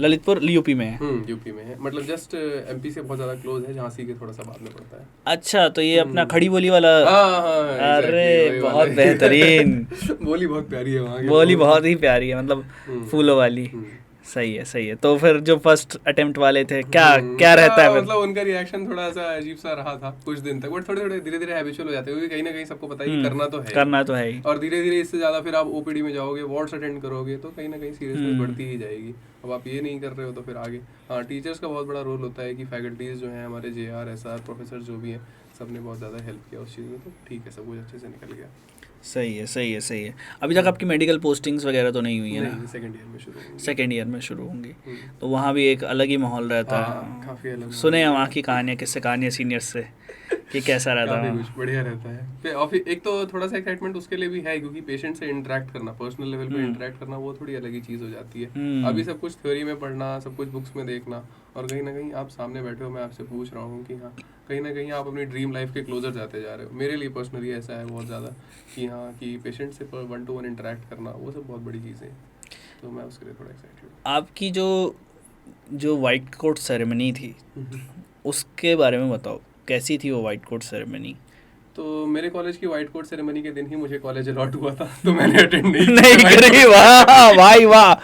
ललितपुर यूपी में है। यूपी में है, मतलब जस्ट एमपी से बहुत ज़्यादा क्लोज है, झांसी के थोड़ा सा बाद में पड़ता है। अच्छा, तो ये अपना खड़ी बोली वाला। अरे बहुत बेहतरीन। बोली बहुत प्यारी है वहाँ की, बोली बहुत ही प्यारी है, मतलब फूलों वाली। सही है सही है। तो फिर जो फर्स्ट अटेम्प्ट वाले थे, क्या रहता है? मतलब उनका रिएक्शन थोड़ा सा अजीब सा रहा था कुछ दिन तक, बट थोड़े थोड़े धीरे धीरे हैबिचुअल हो जाते हैं, क्योंकि कहीं ना कहीं सबको पता है कि करना तो है ही। और धीरे धीरे इससे ज़्यादा फिर आप ओपीडी में जाओगे, वार्ड्स अटेंड करोगे, तो कहीं ना कहीं सीरियसनेस बढ़ती ही जाएगी। अब आप ये नहीं कर रहे हो तो फिर आगे, हाँ टीचर्स का बहुत बड़ा रोल होता है कि फैकल्टीज़ जो हैं हमारे JR SR प्रोफेसर जो भी हैं, सब ने बहुत ज़्यादा हेल्प किया उस चीज़ में, तो ठीक है, सब कुछ अच्छे से निकल गया। सही है सही है सही है। अभी तक आपकी मेडिकल पोस्टिंग्स वगैरह तो नहीं हुई है ना? सेकेंड ईयर में शुरू होंगी, तो वहाँ भी एक अलग ही माहौल रहता है। काफ़ी अलग सुने हैं वहाँ की कहानियाँ, किससे कहानियाँ सीनियर्स से कि कैसा रहता है? कुछ बढ़िया रहता है। एक तो थोड़ा सा एक्साइटमेंट उसके लिए भी है, क्योंकि पेशेंट से इंटरेक्ट करना, पर्सनल लेवल पे इंटरेक्ट करना, वो थोड़ी अलग ही चीज़ हो जाती है। अभी सब कुछ थ्योरी में पढ़ना, सब कुछ बुक्स में देखना, और कहीं ना कहीं आप सामने बैठे हो, मैं आपसे पूछ रहा हूँ कि हाँ कहीं ना कहीं आप अपनी ड्रीम लाइफ के क्लोजर जाते जा रहे हो। मेरे लिए पर्सनली ऐसा है बहुत ज़्यादा कि हाँ कि पेशेंट से 1-to-1 इंटरेक्ट करना, वो सब बहुत बड़ी चीज़ है, तो मैं उसके लिए थोड़ा एक्साइटेड हूँ। आपकी जो वाइट कोट सेरेमनी थी उसके बारे में बताओ, कैसी थी वो वाइट कोट सेरेमनी? तो मेरे कॉलेज की वाइट कोट सेरेमनी के दिन ही मुझे कॉलेज अलॉट हुआ था, तो मैंने अटेंड नहीं करी। वाह भाई वाह,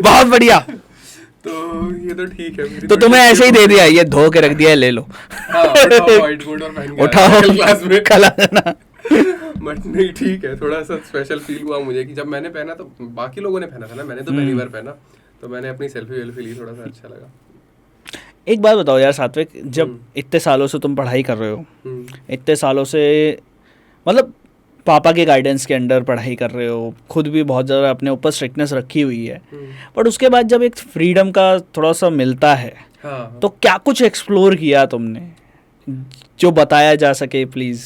बहुत बढ़िया। तो ये तो ठीक है, तो तुम्हें ऐसे ही दे दिया, ये धो के रख दिया है, ले लो। वाइट कोट और पहन के उठाओ क्लास में कला देना। बट नहीं ठीक है, थोड़ा सा स्पेशल फील हुआ मुझे कि जब मैंने पहना, तो बाकी लोगों ने पहना था ना, मैंने तो पहली बार पहना, तो मैंने अपनी सेल्फी ली, थोड़ा सा अच्छा लगा। एक बात बताओ यार सात्विक, जब इतने सालों से तुम पढ़ाई कर रहे हो, इतने सालों से मतलब पापा के गाइडेंस के अंडर पढ़ाई कर रहे हो, खुद भी बहुत ज़्यादा अपने ऊपर स्ट्रिक्टनेस रखी हुई है, बट उसके बाद जब एक फ्रीडम का थोड़ा सा मिलता है, हाँ। तो क्या कुछ एक्सप्लोर किया तुमने जो बताया जा सके प्लीज़?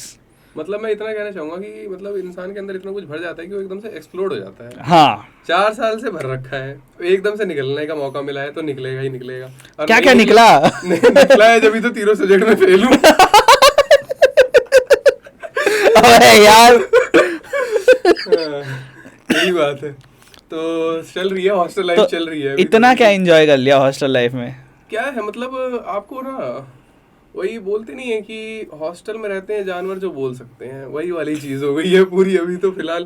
मतलब मैं इतना कहना चाहूंगा कि मतलब इंसान के अंदर इतना कुछ भर जाता है कि वो एकदम से एक्सप्लोड हो जाता है। हाँ, 4 साल से भर रखा है, एकदम से निकलने का मौका मिला है तो निकलेगा ही निकलेगा। और क्या नहीं क्या निकला? नहीं निकला है जब भी तो तीनों सब्जेक्ट में फेल हूँ। अरे यार, यही बात है। तो चल रही है हॉस्टल लाइफ, तो चल रही है अभी इतना तो। क्या एंजॉय कर लिया हॉस्टल लाइफ में? क्या है मतलब आपको ना वही बोलते नहीं है कि हॉस्टल में रहते हैं जानवर जो बोल सकते हैं, वही वाली चीज हो गई है पूरी अभी तो फिलहाल,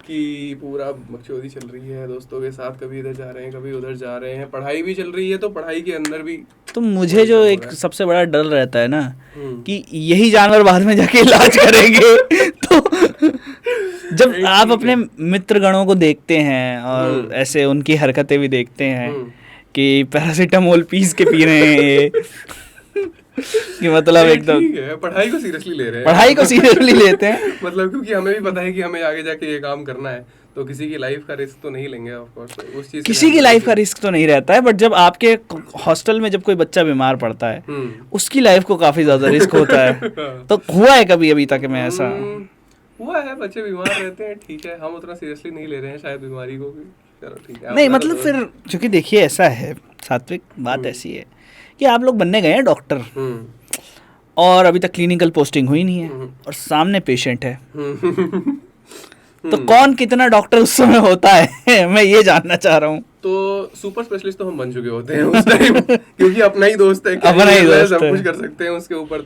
कि पूरा बकचोदी चल रही है दोस्तों के साथ, कभी इधर जा रहे हैं कभी उधर जा रहे हैं, पढ़ाई भी चल रही है तो पढ़ाई के अंदर भी। तो मुझे जो एक सबसे बड़ा डर रहता है ना, हम्म। कि यही जानवर बाद में जाके इलाज करेंगे। तो जब नहीं, आप ठीक अपने मित्र गणों को देखते हैं और ऐसे उनकी हरकतें भी देखते हैं कि पैरासीटामोल पीस के पी रहे हैं ये, कि मतलब नहीं, एकदम ठीक है, पढ़ाई को सीरियसली ले रहे हैं। पढ़ाई को सीरियसली लेते हैं। मतलब क्योंकि हमें भी पता है कि हमें आगे जाके ये काम करना है, तो किसी की लाइफ का रिस्क तो नहीं लेंगे ऑफ कोर्स, उस चीज किसी की लाइफ का रिस्क तो नहीं रहता है, बट जब आपके हॉस्टल में जब कोई बच्चा बीमार पड़ता है उसकी लाइफ को काफी ज्यादा रिस्क होता है। तो हुआ है कभी अभी तक में ऐसा? हुआ है, बच्चे बीमार रहते हैं, ठीक है, हम उतना सीरियसली नहीं ले रहे हैं शायद बीमारी को भी, चलो ठीक है। नहीं मतलब फिर क्योंकि देखिए ऐसा है सात्विक, बात ऐसी है कि आप लोग बनने गए हैं डॉक्टर और अभी तक क्लिनिकल पोस्टिंग हुई नहीं है और सामने पेशेंट है, तो कौन कितना डॉक्टर उस समय होता है मैं ये जानना चाह रहा हूँ। तो सुपर स्पेशलिस्ट तो हम बन चुके होते हैं उस टाइम, क्योंकि अपना ही दोस्त है, अपना ही दोस्त सब है, कुछ कर सकते हैं उसके ऊपर।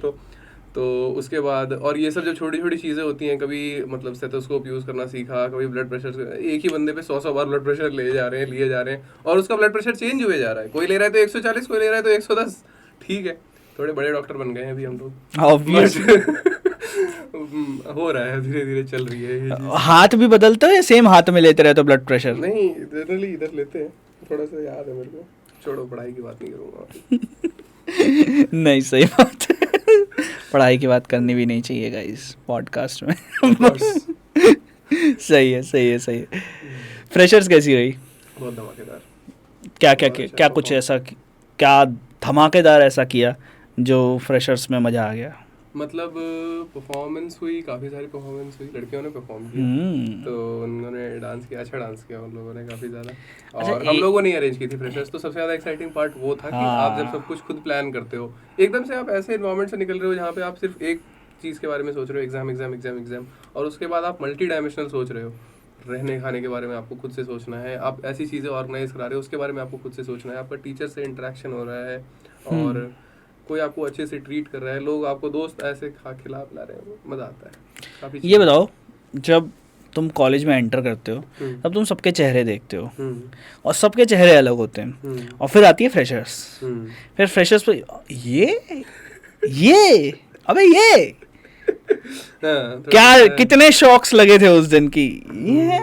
तो उसके बाद और ये सब जो छोटी छोटी चीजें होती हैं, कभी मतलब स्टेथोस्कोप यूज करना सीखा, कभी ब्लड प्रेशर, एक ही बंदे पे 100 बार ब्लड प्रेशर लिए जा रहे हैं और उसका ब्लड प्रेशर चेंज हुए जा रहा है, कोई ले रहा है तो 140, कोई ले रहा है तो 110, ठीक है, थोड़े बड़े डॉक्टर बन गए हैं अभी हम लोग, ऑब्वियसली। हो रहा है, धीरे धीरे चल रही है ये चीज़। हाथ भी बदलते हो या सेम हाथ में लेते रहते हो ब्लड प्रेशर? नहीं, जनरली इधर लेते हैं, थोड़ा सा याद है मेरे को, छोड़ो पढ़ाई की बात नहीं करूँगा। नहीं सही बात है, पढ़ाई की बात करनी भी नहीं चाहिए गाइस पॉडकास्ट में। सही है सही है सही है। फ्रेशर्स कैसी रही? बहुत धमाकेदार। क्या कुछ ऐसा, क्या धमाकेदार ऐसा किया जो फ्रेशर्स में मज़ा आ गया? मतलब परफॉर्मेंस हुई, काफ़ी सारी परफॉर्मेंस हुई, लड़कियों ने परफॉर्म किया, तो उन्होंने डांस किया, अच्छा डांस किया उन लोगों ने काफ़ी ज़्यादा, और हम लोगों ने अरेंज की थी फ्रेशर्स। तो सबसे ज़्यादा एक्साइटिंग पार्ट वो था कि आप जब सब कुछ खुद प्लान करते हो, एकदम से आप ऐसे इन्वायरमेंट से निकल रहे हो जहाँ पे आप सिर्फ एक चीज़ के बारे में सोच रहे हो, एग्जाम एग्जाम एग्जाम एग्जाम, और उसके बाद आप मल्टी डायमेंशनल सोच रहे हो, रहने खाने के बारे में आपको खुद से सोचना है, आप ऐसी चीज़ें ऑर्गेनाइज करा रहे हो उसके बारे में आपको खुद से सोचना है, आपका टीचर से इंटरेक्शन हो रहा है, और कोई आपको अच्छे से ट्रीट कर रहा है, लोग आपको दोस्त ऐसे खिला पिला रहे हैं, मज़ा आता है काफ़ी। ये बताओ, जब तुम कॉलेज में एंटर करते हो तब तुम सबके चेहरे देखते हो और सबके चेहरे अलग होते हैं, और फिर आती है फ्रेशर्स, फिर फ्रेशर्स पे ये अबे ये क्या कितने शॉक्स लगे थे उस दिन की, ये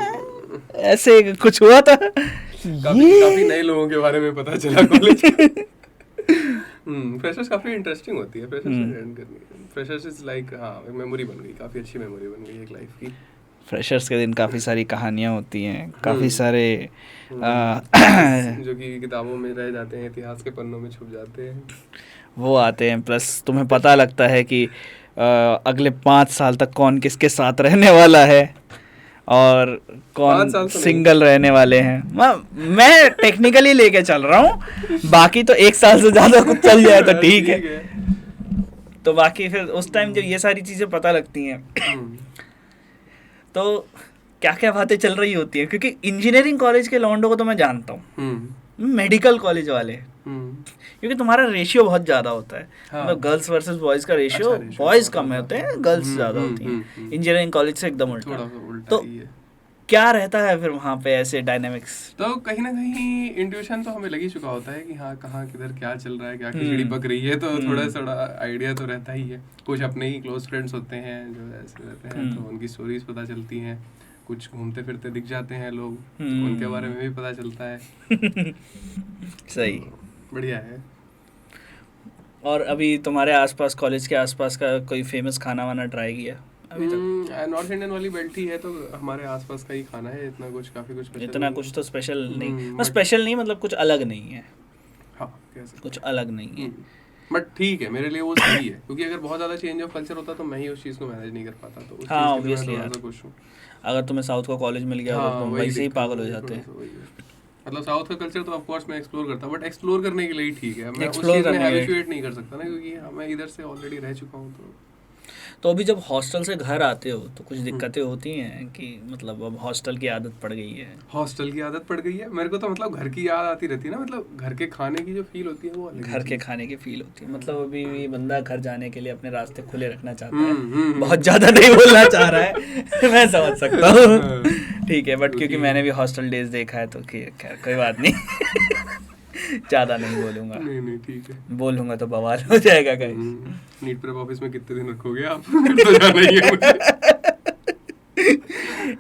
ऐसे कुछ हुआ था? काफी नए लोगों के बारे में पता चला कॉलेज। फ्रेशर्स काफी इंटरेस्टिंग होती है, फ्रेशर्स अटेंड करनी, फ्रेशर्स इज लाइक हाँ मेमोरी बन गई, काफी अच्छी मेमोरी बन गई एक लाइफ की। फ्रेशर्स के दिन काफ़ी सारी कहानियाँ होती हैं, काफ़ी सारे जो कि किताबों में रह जाते हैं, इतिहास के पन्नों में छुप जाते हैं, वो आते हैं, प्लस तुम्हें पता लगता है कि अगले 5 साल तक कौन किसके साथ रहने वाला है और कौन सिंगल रहने वाले हैं। मैं टेक्निकली लेके चल रहा हूँ, बाकी तो 1 साल से ज़्यादा कुछ चल जाए तो ठीक है। तो बाकी फिर उस टाइम जब ये सारी चीज़ें पता लगती हैं तो क्या क्या बातें चल रही होती हैं, क्योंकि इंजीनियरिंग कॉलेज के लौंडों को तो मैं जानता हूँ, मेडिकल कॉलेज वाले, क्योंकि तुम्हारा रेशियो बहुत ज़्यादा होता है, मतलब गर्ल्स वर्सेस बॉयज़ का रेशियो, बॉयज़ कम होते हैं, गर्ल्स ज़्यादा होती हैं, इंजीनियरिंग कॉलेज से एकदम उल्टा। तो क्या रहता है फिर वहाँ पे ऐसे डायनामिक्स? तो कहीं ना कहीं इंट्यूशन तो हमें लग ही चुका होता है कि हाँ कहाँ किधर क्या चल रहा है, क्या खिचड़ी पक रही है, तो थोड़ा आइडिया तो रहता ही है। कुछ अपने ही क्लोज फ्रेंड्स होते हैं जो ऐसे रहते हैं, तो उनकी स्टोरीज पता चलती हैं, कुछ घूमते फिरते दिख जाते हैं लोग, उनके बारे में भी पता चलता है। सही, बढ़िया है। और अभी तुम्हारे आसपास, कॉलेज के आसपास का कोई फेमस खाना वाना ट्राई किया? अभी तक? नॉर्थ इंडियन वाली बेल्ट ही है तो हमारे आसपास का ही खाना है, इतना कुछ स्पेशल इतना कुछ तो स्पेशल नहीं, बस स्पेशल नहीं मतलब कुछ अलग नहीं है। हाँ कैसे कुछ अलग नहीं है, बट ठीक है मेरे लिए वो सही है, क्योंकि अगर बहुत ज़्यादा चेंज ऑफ कल्चर होता तो मैं ही उस चीज़ को मैनेज नहीं कर पाता, तो उस हाँ चीज़ के लिए मैं ऑब्वियसली थोड़ा यार, सा खुश हूँ। अगर तुम्हें साउथ का कॉलेज मिल गया तो तुम वैसे ही पागल हो जाते हैं। मतलब साउथ का कल्चर तो ऑफ कोर्स मैं एक्सप्लोर करता हूँ, बट एक्सप्लोर करने के लिए ही ठीक है, मैं उस Explore चीज़ में करने के लिए। हैबिचुएट नहीं कर सकता ना, क्योंकि मैं इधर से ऑलरेडी रह चुका हूँ। तो अभी जब हॉस्टल से घर आते हो तो कुछ दिक्कतें होती हैं कि मतलब अब हॉस्टल की आदत पड़ गई है? हॉस्टल की आदत पड़ गई है मेरे को, तो मतलब घर की याद आती रहती है ना, मतलब घर के खाने की जो फील होती है वो अलग घर के खाने की फील होती है, मतलब अभी भी बंदा घर जाने के लिए अपने रास्ते खुले रखना चाहता है, बहुत ज़्यादा नहीं बोलना चाह रहा है मैं समझ सकता हूँ, ठीक है, बट क्योंकि मैंने भी हॉस्टल डेज देखा है तो खैर कोई बात नहीं ज़्यादा नहीं बोलूँगा, नहीं ठीक है, बोलूँगा तो बवाल हो जाएगा गाइस। नीट प्रेप ऑफिस में कितने दिन रखोगे आप? तो जाना ही है मुझे।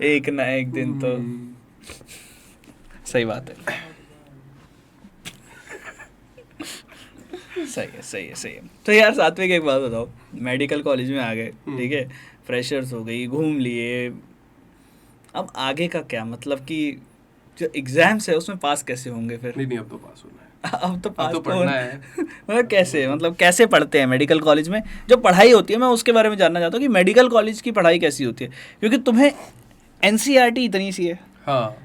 एक ना एक दिन तो सही बात है, सही है। तो यार सात्विक एक बात बताओ, मेडिकल कॉलेज में आ गए, ठीक है, फ्रेशर्स हो गई, घूम लिए, अब आगे का क्या, मतलब कि जो एग्जाम्स है उसमें पास कैसे होंगे फिर? नहीं अब तो पास होना है, अब तो पास तो पढ़ना है। मतलब कैसे, मतलब कैसे पढ़ते हैं मेडिकल कॉलेज में? जो पढ़ाई होती है मैं उसके बारे में जानना चाहता हूँ कि मेडिकल कॉलेज की पढ़ाई कैसी होती है, क्योंकि तुम्हें एनसीईआरटी इतनी सी है, हाँ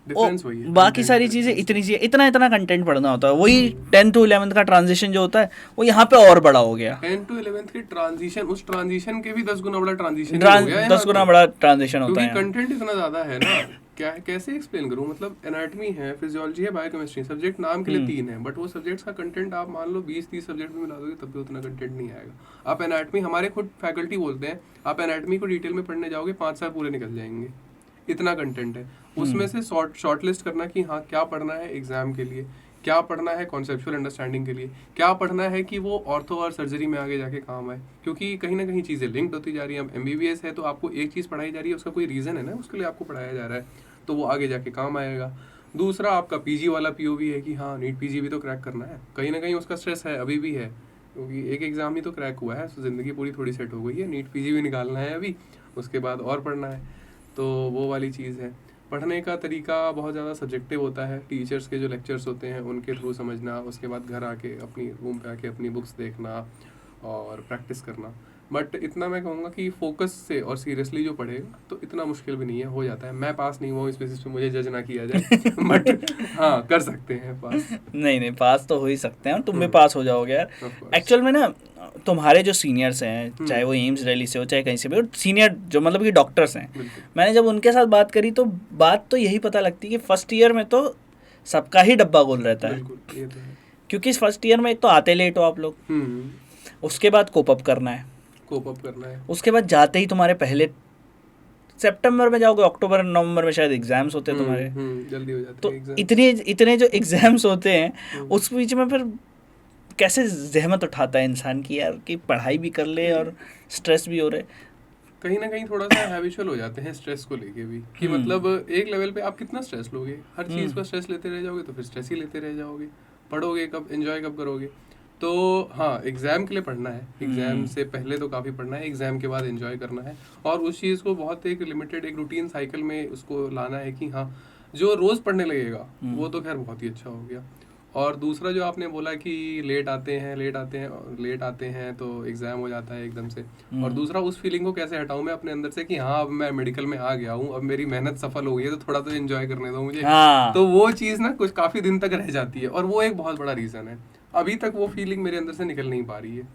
डिफरेंस वही है, बाकी सारी चीज़ें इतनी सी है, इतना कंटेंट पढ़ना होता है, वही 10 to 11 का ट्रांजिशन जो होता है वो यहाँ पे और बड़ा हो गया। 10 to 11 के ट्रांजिशन, उस ट्रांजिशन के भी 10 गुना बड़ा ट्रांजिशन हो गया, 10 गुना बड़ा ट्रांजिशन होता है, क्योंकि कंटेंट इतना ज्यादा है ना, क्या कैसे एक्सप्लेन करूं, मतलब एनाटॉमी है, फिजियोलॉजी है, बायोकेमिस्ट्री, सब्जेक्ट नाम के लिए 3 है, बट वो सब्जेक्ट्स का कंटेंट आप मान लो 20-30 सब्जेक्ट में मिला दोगे तब भी उतना कंटेंट नहीं आएगा। आप एनाटॉमी, हमारे खुद फैकल्टी बोलते हैं आप एनाटॉमी को डिटेल में पढ़ने जाओगे 5 साल पूरे निकल जाएंगे, इतना कंटेंट है उसमें से। शॉर्ट लिस्ट करना कि हाँ क्या पढ़ना है एग्जाम के लिए, क्या पढ़ना है कॉन्सेप्चुअल अंडरस्टैंडिंग के लिए, क्या पढ़ना है कि वो ऑर्थो और सर्जरी में आगे जाके काम आए, क्योंकि कहीं ना कहीं चीज़ें लिंक्ड होती जा रही हैं। अब एमबीबीएस है तो आपको एक चीज़ पढ़ाई जा रही है, उसका कोई रीज़न है ना, उसके लिए आपको पढ़ाया जा रहा है, तो वो आगे जाके काम आएगा। दूसरा आपका पीजी वाला पीओवी है कि हाँ नीट पीजी भी तो क्रैक करना है, कहीं ना कहीं उसका स्ट्रेस है, अभी भी है, क्योंकि एक एग्ज़ाम ही तो क्रैक हुआ है, तो ज़िंदगी पूरी थोड़ी सेट हो गई है, नीट पीजी भी निकालना है अभी, उसके बाद और पढ़ना है, तो वो वाली चीज़ है। पढ़ने का तरीका बहुत ज़्यादा सब्जेक्टिव होता है, टीचर्स के जो लेक्चर्स होते हैं उनके थ्रू समझना, उसके बाद घर आके अपनी रूम पे आके अपनी बुक्स देखना और प्रैक्टिस करना। बट इतना मैं कहूँगा कि फोकस से और सीरियसली जो पढ़ेगा तो इतना मुश्किल भी नहीं है, हो जाता है। मैं पास नहीं हुआ इस बेसिस पे मुझे जज ना किया जाए बट हाँ कर सकते हैं पास। नहीं पास तो हो ही सकते हैं और तुम भी पास हो जाओगे यार। एक्चुअल में ना तुम्हारे जो सीनियर्स हैं, चाहे वो एम्स दिल्ली से हो चाहे कहीं से भी, और सीनियर जो मतलब कि डॉक्टर्स हैं, मैंने जब उनके साथ बात करी तो बात तो यही पता लगती है कि फर्स्ट ईयर में तो सबका ही डब्बा गोल रहता है, क्योंकि फर्स्ट ईयर में एक तो आते लेट हो आप लोग, उसके बाद कोप अप करना है, उसके बाद जाते ही तुम्हारे पहले सितंबर में जाओगे, अक्टूबर नवंबर में शायद एग्जाम्स होते हैं तुम्हारे, जल्दी हो जाते तो हैं इतने जो एग्जाम्स होते हैं उस बीच में फिर कैसे जहमत उठाता है इंसान की यार कि पढ़ाई भी कर ले और स्ट्रेस भी हो रहे। कहीं ना कहीं थोड़ा सा हैबिचुअल हो जाते हैं स्ट्रेस को लेके भी, कि मतलब एक लेवल पे आप कितना स्ट्रेस लोगे, हर चीज़ पर स्ट्रेस लेते रह जाओगे तो फिर स्ट्रेस ही लेते रह जाओगे, पढ़ोगे कब, एंजॉय कब करोगे। तो हाँ एग्ज़ाम के लिए पढ़ना है, एग्ज़ाम से पहले तो काफ़ी पढ़ना है, एग्ज़ाम के बाद एंजॉय करना है, और उस चीज़ को बहुत एक लिमिटेड एक रूटीन साइकिल में उसको लाना है कि हाँ जो रोज़ पढ़ने लगेगा वो तो खैर बहुत ही अच्छा हो गया। और दूसरा जो आपने बोला कि लेट आते हैं तो एग्ज़ाम हो जाता है एकदम से, और दूसरा उस फीलिंग को कैसे हटाऊं मैं अपने अंदर से कि हाँ अब मैं मेडिकल में आ गया हूँ, अब मेरी मेहनत सफल हो गई है तो थोड़ा तो एंजॉय करने दो मुझे। तो वो चीज़ ना कुछ काफ़ी दिन तक रह जाती है, और वो एक बहुत बड़ा रीज़न है, अभी तक वो फीलिंग मेरे अंदर से निकल नहीं पा रही है।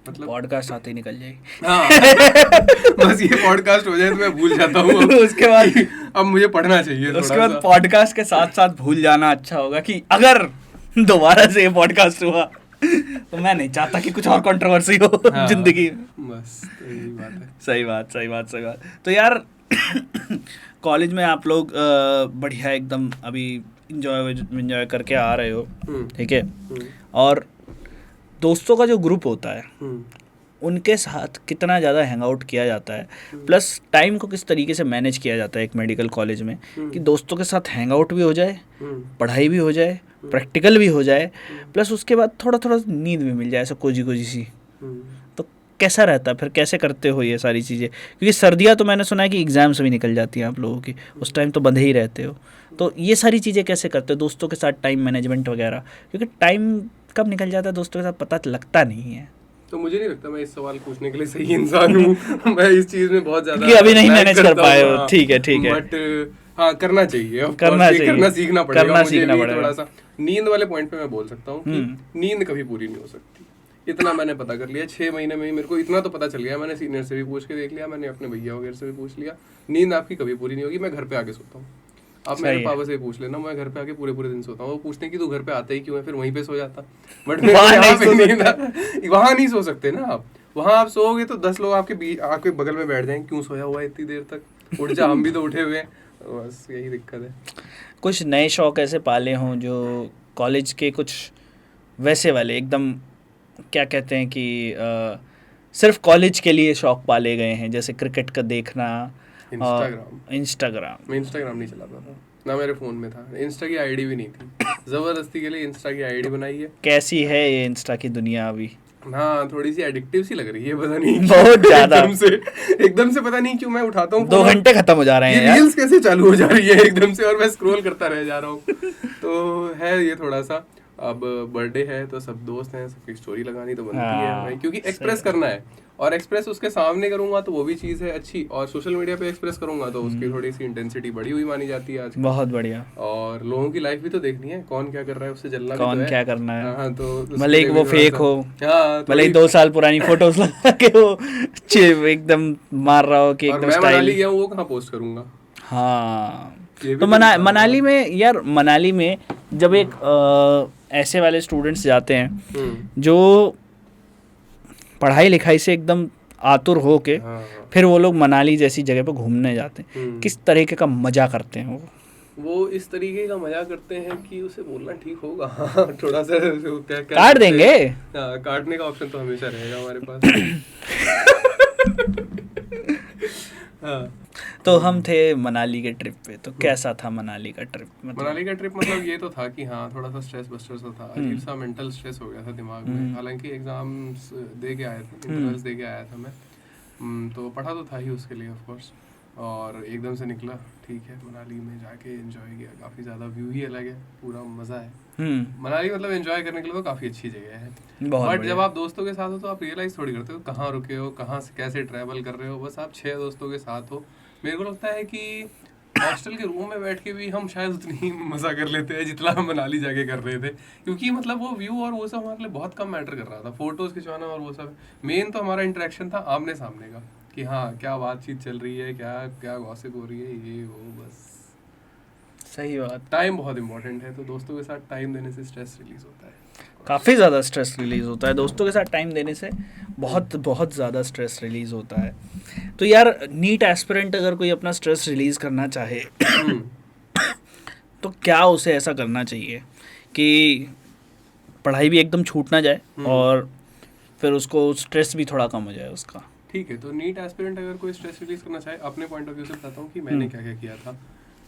मतलब पॉडकास्ट आते ही निकल जाएगी। हाँ बस ये पॉडकास्ट हो जाए तो मैं भूल जाता हूँ उसके बाद अब मुझे पढ़ना चाहिए, उसके बाद पॉडकास्ट के साथ साथ भूल जाना अच्छा होगा कि अगर दोबारा से ये पॉडकास्ट हुआ तो मैं नहीं चाहता कि कुछ और कंट्रोवर्सी हो जिंदगी में। बस यही बात है। सही बात। तो यार कॉलेज में आप लोग बढ़िया एकदम अभी इंजॉय करके आ रहे हो, ठीक है, और दोस्तों का जो ग्रुप होता है उनके साथ कितना ज़्यादा हैंग आउट किया जाता है, प्लस टाइम को किस तरीके से मैनेज किया जाता है एक मेडिकल कॉलेज में कि दोस्तों के साथ हैंग आउट भी हो जाए, पढ़ाई भी हो जाए, प्रैक्टिकल भी हो जाए, प्लस उसके बाद थोड़ा नींद भी मिल जाए, ऐसा कोजी सी। तो कैसा रहता है फिर, कैसे करते हो ये सारी चीज़ें? क्योंकि सर्दियाँ तो मैंने सुना है कि एग्ज़ाम से भी निकल जाती हैं आप लोगों की, उस टाइम तो बंधे ही रहते हो, तो ये सारी चीज़ें कैसे करते हो दोस्तों के साथ, टाइम मैनेजमेंट वगैरह? क्योंकि टाइम कब निकल जाता है दोस्तों के साथ पता लगता नहीं है। तो मुझे नहीं लगता मैं इस सवाल पूछने के लिए सही इंसान हूँ। मैं इस चीज में बहुत ज्यादा कि अभी नहीं lack मैनेज कर करता पाए हूँ, हो, हाँ। ठीक है। बट हाँ, करना चाहिए, of करना course, ये चाहिए। करना सीखना पड़ेगा। करना मुझे सीखना भी पड़ेगा। थोड़ा सा नींद वाले पॉइंट पे मैं बोल सकता हूँ कि नींद कभी पूरी नहीं हो सकती। इतना मैंने पता कर लिया 6 महीने में ही, मेरे को इतना तो पता चल गया। मैंने सीनियर से भी पूछ के देख लिया, मैंने अपने भैया वगैरह से भी पूछ लिया, नींद आपकी कभी पूरी नहीं होगी। मैं घर पे आके सोता हूँ, आप मेरे सही है। पापा से पूछ लेना, मैं घर पे आके पूरे पूरे दिन सोता हूँ। वो पूछते हैं कि तू घर पे आता ही क्यों है, फिर वहीं पे सो जाता। बट वहाँ नहीं सो वहाँ नहीं सो सकते ना आप। वहाँ आप सोओगे तो 10 लोग आपके बगल में बैठ जाएंगे, क्यों सोया हुआ है इतनी देर तक, उठ जा, हम भी तो उठे हुए हैं। बस यही दिक्कत है। कुछ नए शौक ऐसे पाले हों जो कॉलेज के कुछ वैसे वाले एकदम, क्या कहते हैं कि सिर्फ कॉलेज के लिए शौक पाले गए हैं, जैसे क्रिकेट का देखना और इंस्टाग्राम? मैं इंस्टाग्राम नहीं चलाता था ना, मेरे फोन में था, इंस्टा की आईडी भी नहीं थी। जबरदस्ती के लिए इंस्टा की आईडी बनाई है। कैसी है ये इंस्टा की दुनिया अभी? हाँ, थोड़ी सी एडिक्टिव सी लग रही है, पता नहीं बहुत ज्यादा। एकदम से पता नहीं क्यों मैं उठाता हूँ 2 घंटे खत्म हो जा रहे हैं ये यार। रील्स कैसे चालू हो जा रही है एकदम से, और मैं स्क्रॉल करता रह जा रहा हूँ। तो है ये थोड़ा सा। अब बर्थडे है तो सब दोस्त हैं, सबकी स्टोरी लगानी तो बनती है भाई, क्योंकि एक्सप्रेस करना है। और एक्सप्रेस उसके सामने करूंगा तो वो भी चीज़ है अच्छी, और सोशल मीडिया पे एक्सप्रेस करूंगा तो उसकी थोड़ी सी इंटेंसिटी बढ़ी हुई मानी जाती है आज। बहुत बढ़िया। और लोगों की लाइफ भी तो देखनी है, कौन क्या कर रहा है उससे जलना भी तो कौन है। क्या करना है। हाँ, तो भले ही वो फेक हो, हाँ, भले ही 2 साल पुरानी फोटोज लगा के वो एकदम मार रहा हो कि और एकदम मैं स्टाइल। मनाली गया हूँ, वो कहाँ पोस्ट करूंगा। हाँ, ये भी तो तो मनाली में यार, मनाली में जब एक ऐसे वाले स्टूडेंट्स जाते हैं जो पढ़ाई लिखाई से एकदम आतुर हो के हाँ, फिर वो लोग मनाली जैसी जगह पर घूमने जाते हैं, किस तरीके का मजा करते हैं वो इस तरीके का मजा करते हैं कि उसे बोलना ठीक होगा। थोड़ा सा क्या काट देंगे। हाँ, काटने का ऑप्शन तो हमेशा रहेगा हमारे पास। हाँ। तो हम थे मनाली के ट्रिप पे, तो कैसा था मनाली का ट्रिप? मनाली का ट्रिप मतलब ये तो था कि हाँ, थोड़ा सा स्ट्रेस बस्टर सा था, अजीब सा मेंटल स्ट्रेस हो गया था दिमाग में। हालांकि एग्जाम्स दे के आया था, इंटरनल्स दे के आया था मैं, तो पढ़ा तो था ही उसके लिए ऑफ कोर्स। और एकदम से निकला, ठीक है, मनाली में जाके एंजॉय किया, काफ़ी ज़्यादा व्यू ही अलग है, पूरा मज़ा है। मनाली मतलब एंजॉय करने के लिए तो काफ़ी अच्छी जगह है। बट जब आप दोस्तों के साथ हो तो आप रियलाइज़ थोड़ी करते हो कहाँ रुके हो, कहाँ से कैसे ट्रैवल कर रहे हो। बस आप 6 दोस्तों के साथ हो। मेरे को लगता है कि हॉस्टल के रूम में बैठ के भी हम शायद उतनी ही मज़ा कर लेते हैं जितना हम मनाली जाके कर रहे थे, क्योंकि मतलब वो व्यू और वो सब हमारे लिए बहुत कम मैटर कर रहा था। फोटोज़ खिंचवाना और वो सब, मेन तो हमारा इंटरेक्शन था आमने सामने का, कि हाँ क्या बातचीत चल रही है, क्या क्या गॉसिप हो रही है, ये वो, बस। सही बात। टाइम बहुत इंपॉर्टेंट है, तो दोस्तों के साथ टाइम देने से स्ट्रेस रिलीज होता है। काफ़ी ज़्यादा स्ट्रेस रिलीज़ होता है दोस्तों के साथ टाइम देने से, बहुत बहुत ज़्यादा स्ट्रेस रिलीज़ होता है। तो यार, नीट एस्पिरेंट अगर कोई अपना स्ट्रेस रिलीज़ करना चाहे तो क्या उसे ऐसा करना चाहिए कि पढ़ाई भी एकदम छूट ना जाए और फिर उसको स्ट्रेस भी थोड़ा कम हो जाए उसका? ठीक है, तो नीट एस्पिरेंट अगर कोई स्ट्रेस रिलीज करना चाहे, अपने पॉइंट ऑफ व्यू से बताता हूँ कि मैंने क्या क्या किया था।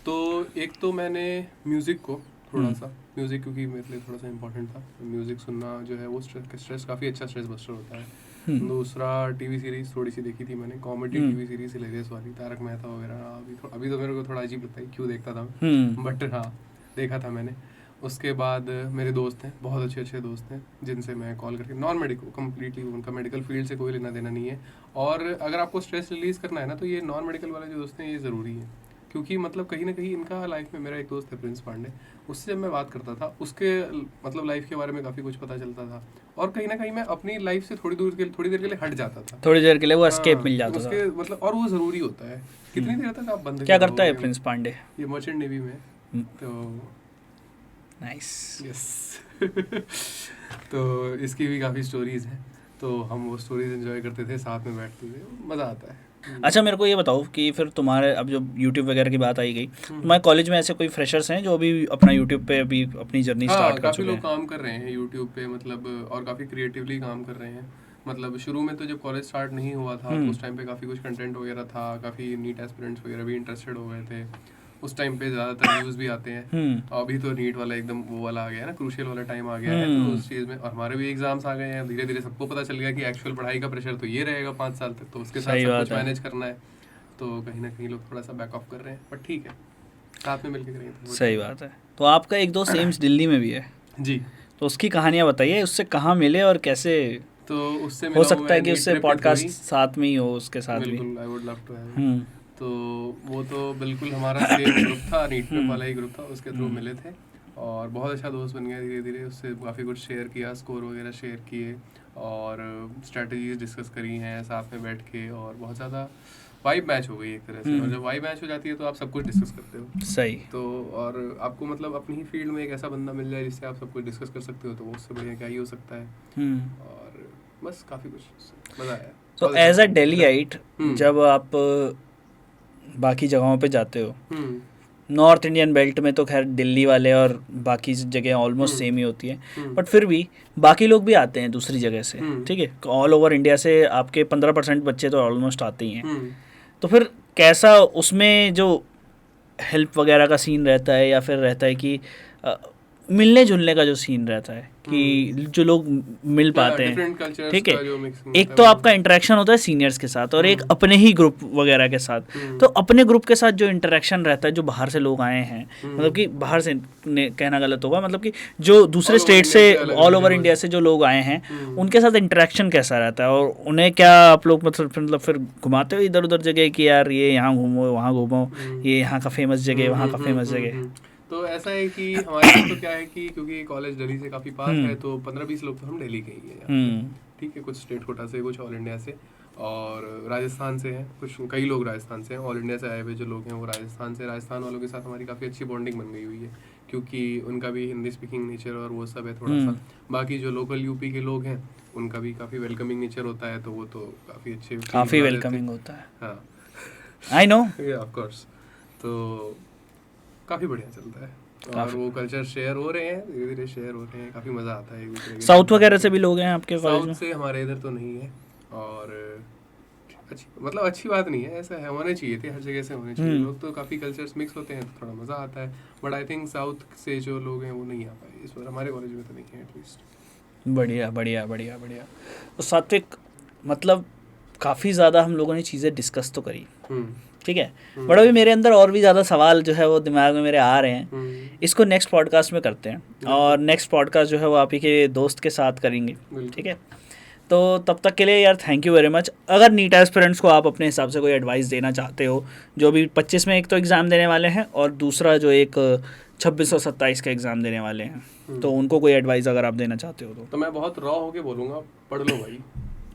तो एक तो मैंने म्यूज़िक को थोड़ा सा, म्यूज़िक क्योंकि मेरे लिए थोड़ा सा इंपॉर्टेंट था, म्यूज़िक सुनना जो है वो स्ट्रेस काफ़ी अच्छा स्ट्रेस बस्टर होता है। दूसरा, टीवी सीरीज़ थोड़ी सी देखी थी मैंने, कॉमेडी टीवी सीरीज़ हिलेरियस वाली, तारक मेहता वगैरह। अभी तो मेरे को थोड़ा अजीब लगता है क्यों देखता था मैं, बट हाँ, देखा था मैंने। उसके बाद मेरे दोस्त हैं, बहुत अच्छे अच्छे दोस्त हैं, जिनसे मैं कॉल करके, नॉन मेडिकल, कम्प्लीटली उनका मेडिकल फील्ड से कोई लेना देना नहीं है। और अगर आपको स्ट्रेस रिलीज़ करना है ना, तो ये नॉन मेडिकल वाले जो दोस्त हैं ये ज़रूरी है, क्योंकि मतलब कहीं ना कहीं इनका लाइफ में, मेरा एक दोस्त है प्रिंस पांडे, उससे जब मैं बात करता था, उसके मतलब लाइफ के बारे में काफ़ी कुछ पता चलता था, और कहीं ना कहीं मैं अपनी लाइफ से थोड़ी देर के लिए हट जाता था, थोड़ी देर के लिए वो एस्केप मिल जाता उसके था, मतलब, और वो ज़रूरी होता है। कितनी देर तक आप बंद क्या करता है प्रिंस पांडे? ये मर्चेंट नेवी में, तो नाइस, यस। तो इसकी भी काफ़ी स्टोरीज हैं, तो हम वो स्टोरीज एंजॉय करते थे, साथ में बैठते थे, मज़ा आता है। अच्छा, मेरे को ये बताओ कि फिर तुम्हारे, अब जो यूट्यूब वगैरह की बात आई गई, तुम्हारे कॉलेज में ऐसे कोई फ्रेशर्स हैं जो अभी अपना यूट्यूब पे अभी अपनी जर्नी स्टार्ट कर काफ़ी चुके लोग हैं? काम कर रहे हैं यूट्यूब पे, मतलब, और काफ़ी क्रिएटिवली काम कर रहे हैं। मतलब शुरू में तो जब कॉलेज स्टार्ट नहीं हुआ था तो उस टाइम पे काफ़ी कुछ कंटेंट वगैरह था, काफ़ी नीट एस्पिरेंट्स वगैरह भी इंटरेस्टेड हो गए थे, उस टाइम पे ज्यादातर व्यूज भी आते हैं। अभी तो नीट वाला एकदम वो वाला आ गया है ना, क्रूशियल वाला टाइम आ गया है, तो उस चीज में और हमारे भी एग्जाम्स आ गए हैं, धीरे धीरे सबको पता चल गया कि एक्चुअल पढ़ाई का प्रेशर तो ये रहेगा 5 साल तक, तो उसके साथ सब कुछ मैनेज करना है, तो कहीं ना कहीं लोग थोड़ा सा बैक ऑफ कर रहे हैं, बट ठीक है, साथ में मिलकर करेंगे। सही बात है। तो आपका एक दोस्त एम्स दिल्ली में भी है जी, तो उसकी कहानियाँ बताइए, उससे कहाँ मिले और कैसे? तो उससे हो सकता है कि उससे पॉडकास्ट साथ में ही हो उसके साथ भी। बिल्कुल, I would love to have. तो वो तो बिल्कुल हमारा सेम ग्रुप था, नीट प्रेप वाला ही ग्रुप था, उसके थ्रू मिले थे और बहुत अच्छा दोस्त बन गया धीरे धीरे। उससे काफ़ी कुछ शेयर किया, स्कोर वगैरह शेयर किए और स्ट्रैटेजीज डिस्कस करी हैं साथ में बैठ के, और बहुत ज़्यादा वाइब मैच हो गई एक तरह से। और जब वाइब मैच हो जाती है तो आप सब कुछ डिस्कस करते हो। सही। तो और आपको मतलब अपनी ही फील्ड में एक ऐसा बंदा मिल जाए जिससे आप सब कुछ डिस्कस कर सकते हो, तो वो उससे बढ़िया क्या ही हो सकता है। और बस काफ़ी कुछ मज़ा आया। तो एज अ दिल्लीइट जब आप बाकी जगहों पे जाते हो, नॉर्थ इंडियन बेल्ट में तो खैर दिल्ली वाले और बाकी जगह ऑलमोस्ट सेम ही होती है, बट फिर भी बाकी लोग भी आते हैं दूसरी जगह से, ठीक है, ऑल ओवर इंडिया से आपके 15% बच्चे तो ऑलमोस्ट आते ही हैं। तो फिर कैसा उसमें जो हेल्प वगैरह का सीन रहता है, या फिर रहता है कि मिलने जुलने का जो सीन रहता है कि जो लोग मिल पाते हैं, ठीक है, एक तो आपका इंटरेक्शन होता है सीनियर्स के साथ और एक अपने ही ग्रुप वगैरह के साथ। तो अपने ग्रुप के साथ जो इंटरेक्शन रहता है, जो बाहर से लोग आए हैं, मतलब कि बाहर से कहना गलत होगा, मतलब कि जो दूसरे स्टेट से, ऑल ओवर इंडिया से जो लोग आए हैं, उनके साथ इंटरेक्शन कैसा रहता है, और उन्हें क्या आप लोग मतलब फिर घुमाते हो इधर उधर जगह कि यार ये यहाँ घूमो, वहाँ घूमो, ये यहाँ का फेमस जगह, वहाँ का फेमस जगह? तो ऐसा है कि हमारे यहाँ तो क्या है कि क्योंकि कॉलेज दिल्ली से काफ़ी पास है, तो 15-20 लोग तो हम दिल्ली के ही हैं, ठीक है, कुछ स्टेट कोटा से, कुछ ऑल इंडिया से और राजस्थान से हैं, कुछ कई लोग राजस्थान से हैं। ऑल इंडिया से आए हुए जो लोग हैं वो राजस्थान से। राजस्थान वालों के साथ हमारी काफ़ी अच्छी बॉन्डिंग बन गई हुई है, क्योंकि उनका भी हिंदी स्पीकिंग नेचर और वो सब है थोड़ा सा। बाकी जो लोकल यूपी के लोग हैं उनका भी काफ़ी वेलकमिंग नेचर होता है, तो वो तो काफ़ी अच्छे, काफ़ी वेलकमिंग होता है। हाँ, आई नो, ऑफ कोर्स। तो काफ़ी बढ़िया चलता है और वो कल्चर शेयर हो रहे हैं, धीरे धीरे शेयर हो रहे हैं, काफ़ी मज़ा आता है एक दूसरे के। साउथ वगैरह से भी लोग हैं आपके कॉलेज में? साउथ से हमारे इधर तो नहीं है, और अच्छी बात नहीं है, ऐसा है, होने चाहिए थे, हर जगह से होने चाहिए। लोग तो काफ़ी कल्चर्स मिक्स होते हैं तो थोड़ा मज़ा आता है, बट आई थिंक साउथ से जो लोग हैं वो नहीं आ पाए इस बार, हमारे कॉलेज में तो नहीं है एटलीस्ट। बढ़िया बढ़िया बढ़िया बढ़िया। तो सात्विक, मतलब काफ़ी ज़्यादा हम लोगों ने चीज़ें डिस्कस तो करी, ठीक है, बट अभी मेरे अंदर और भी ज़्यादा सवाल जो है वो दिमाग में मेरे आ रहे हैं। इसको नेक्स्ट पॉडकास्ट में करते हैं, और नेक्स्ट पॉडकास्ट जो है वो आप ही के दोस्त के साथ करेंगे, ठीक है। तो तब तक के लिए यार थैंक यू वेरी मच। अगर नीट एस्पिरेंट्स को आप अपने हिसाब से कोई एडवाइस देना चाहते हो, जो भी 25 में एक तो एग्ज़ाम देने वाले हैं और दूसरा जो एक 26 और 27 का एग्ज़ाम देने वाले हैं, तो उनको कोई एडवाइस अगर आप देना चाहते हो तो मैं बहुत रॉ होके बोलूँगा, पढ़ लो भाई,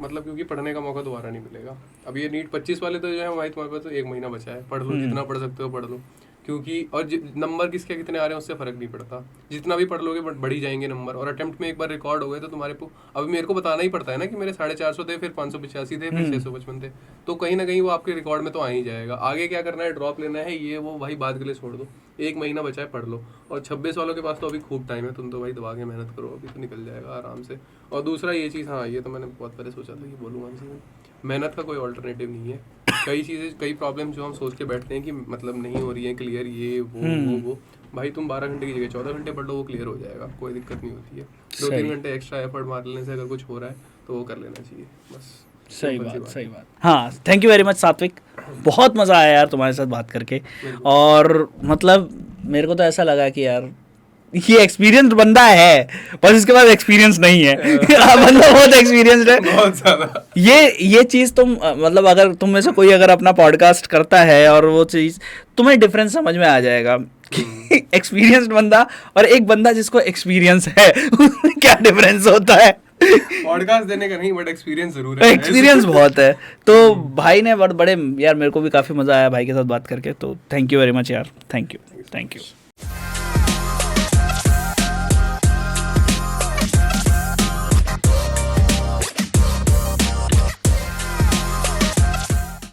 मतलब क्योंकि पढ़ने का मौका दोबारा नहीं मिलेगा। अब ये नीट 25 वाले तो जो है भाई, तुम्हारे पास तो 1 महीना बचा है, पढ़ लो, जितना पढ़ सकते हो पढ़ लो, क्योंकि और नंबर किसके कितने आ रहे हैं उससे फर्क नहीं पड़ता, जितना भी पढ़ लोगे बढ़ ही जाएंगे नंबर। और अटेम्प्ट में एक बार रिकॉर्ड हो गए तो तुम्हारे को अभी मेरे को बताना ही पड़ता है ना कि मेरे 450 थे, फिर 585 थे, फिर 655 थे, तो कहीं ना कहीं वो आपके रिकॉर्ड में तो आ ही जाएगा। आगे क्या करना है, ड्रॉप लेना है, ये वो भाई बात के लिए छोड़ दो, 1 महीना बचा है, पढ़ लो। और 26 वालों के पास तो अभी खूब टाइम है, तुम तो भाई दबा के मेहनत करो, अभी तो निकल जाएगा आराम से। और दूसरा ये चीज़, हाँ ये तो मैंने बहुत पहले सोचा था कि बोलूँगा, मेहनत का कोई ऑल्टरनेटिव नहीं है। कई चीज़ें, कई प्रॉब्लम जो हम सोच के बैठते हैं कि मतलब नहीं हो रही है क्लियर, ये वो भाई तुम 12 घंटे की जगह 14 घंटे पढ़ लो, वो क्लियर हो जाएगा, कोई दिक्कत नहीं होती है। 2-3 घंटे एक्स्ट्रा एफर्ट मार लेने से अगर कुछ हो रहा है तो वो कर लेना चाहिए, बस। सही बात। हाँ, थैंक यू वेरी मच सात्विक, बहुत मज़ा आया यार तुम्हारे साथ बात करके, और मतलब मेरे को तो ऐसा लगा कि यार ये एक्सपीरियंस बंदा है, बस इसके बाद एक्सपीरियंस नहीं है। मतलब बहुत एक्सपीरियंस्ड है, बहुत ज़्यादा। ये चीज़ तुम मतलब अगर तुम में से कोई अगर अपना पॉडकास्ट करता है और वो चीज़ तुम्हें डिफरेंस समझ में आ जाएगा, एक्सपीरियंस्ड बंदा और एक बंदा जिसको एक्सपीरियंस है क्या डिफरेंस होता है। पॉडकास्ट देने का नहीं, बट एक्सपीरियंस जरूर है, एक्सपीरियंस बहुत है। तो भाई ने बड़े यार, मेरे को भी काफ़ी मज़ा आया भाई के साथ बात करके, तो थैंक यू वेरी मच यार, थैंक यू।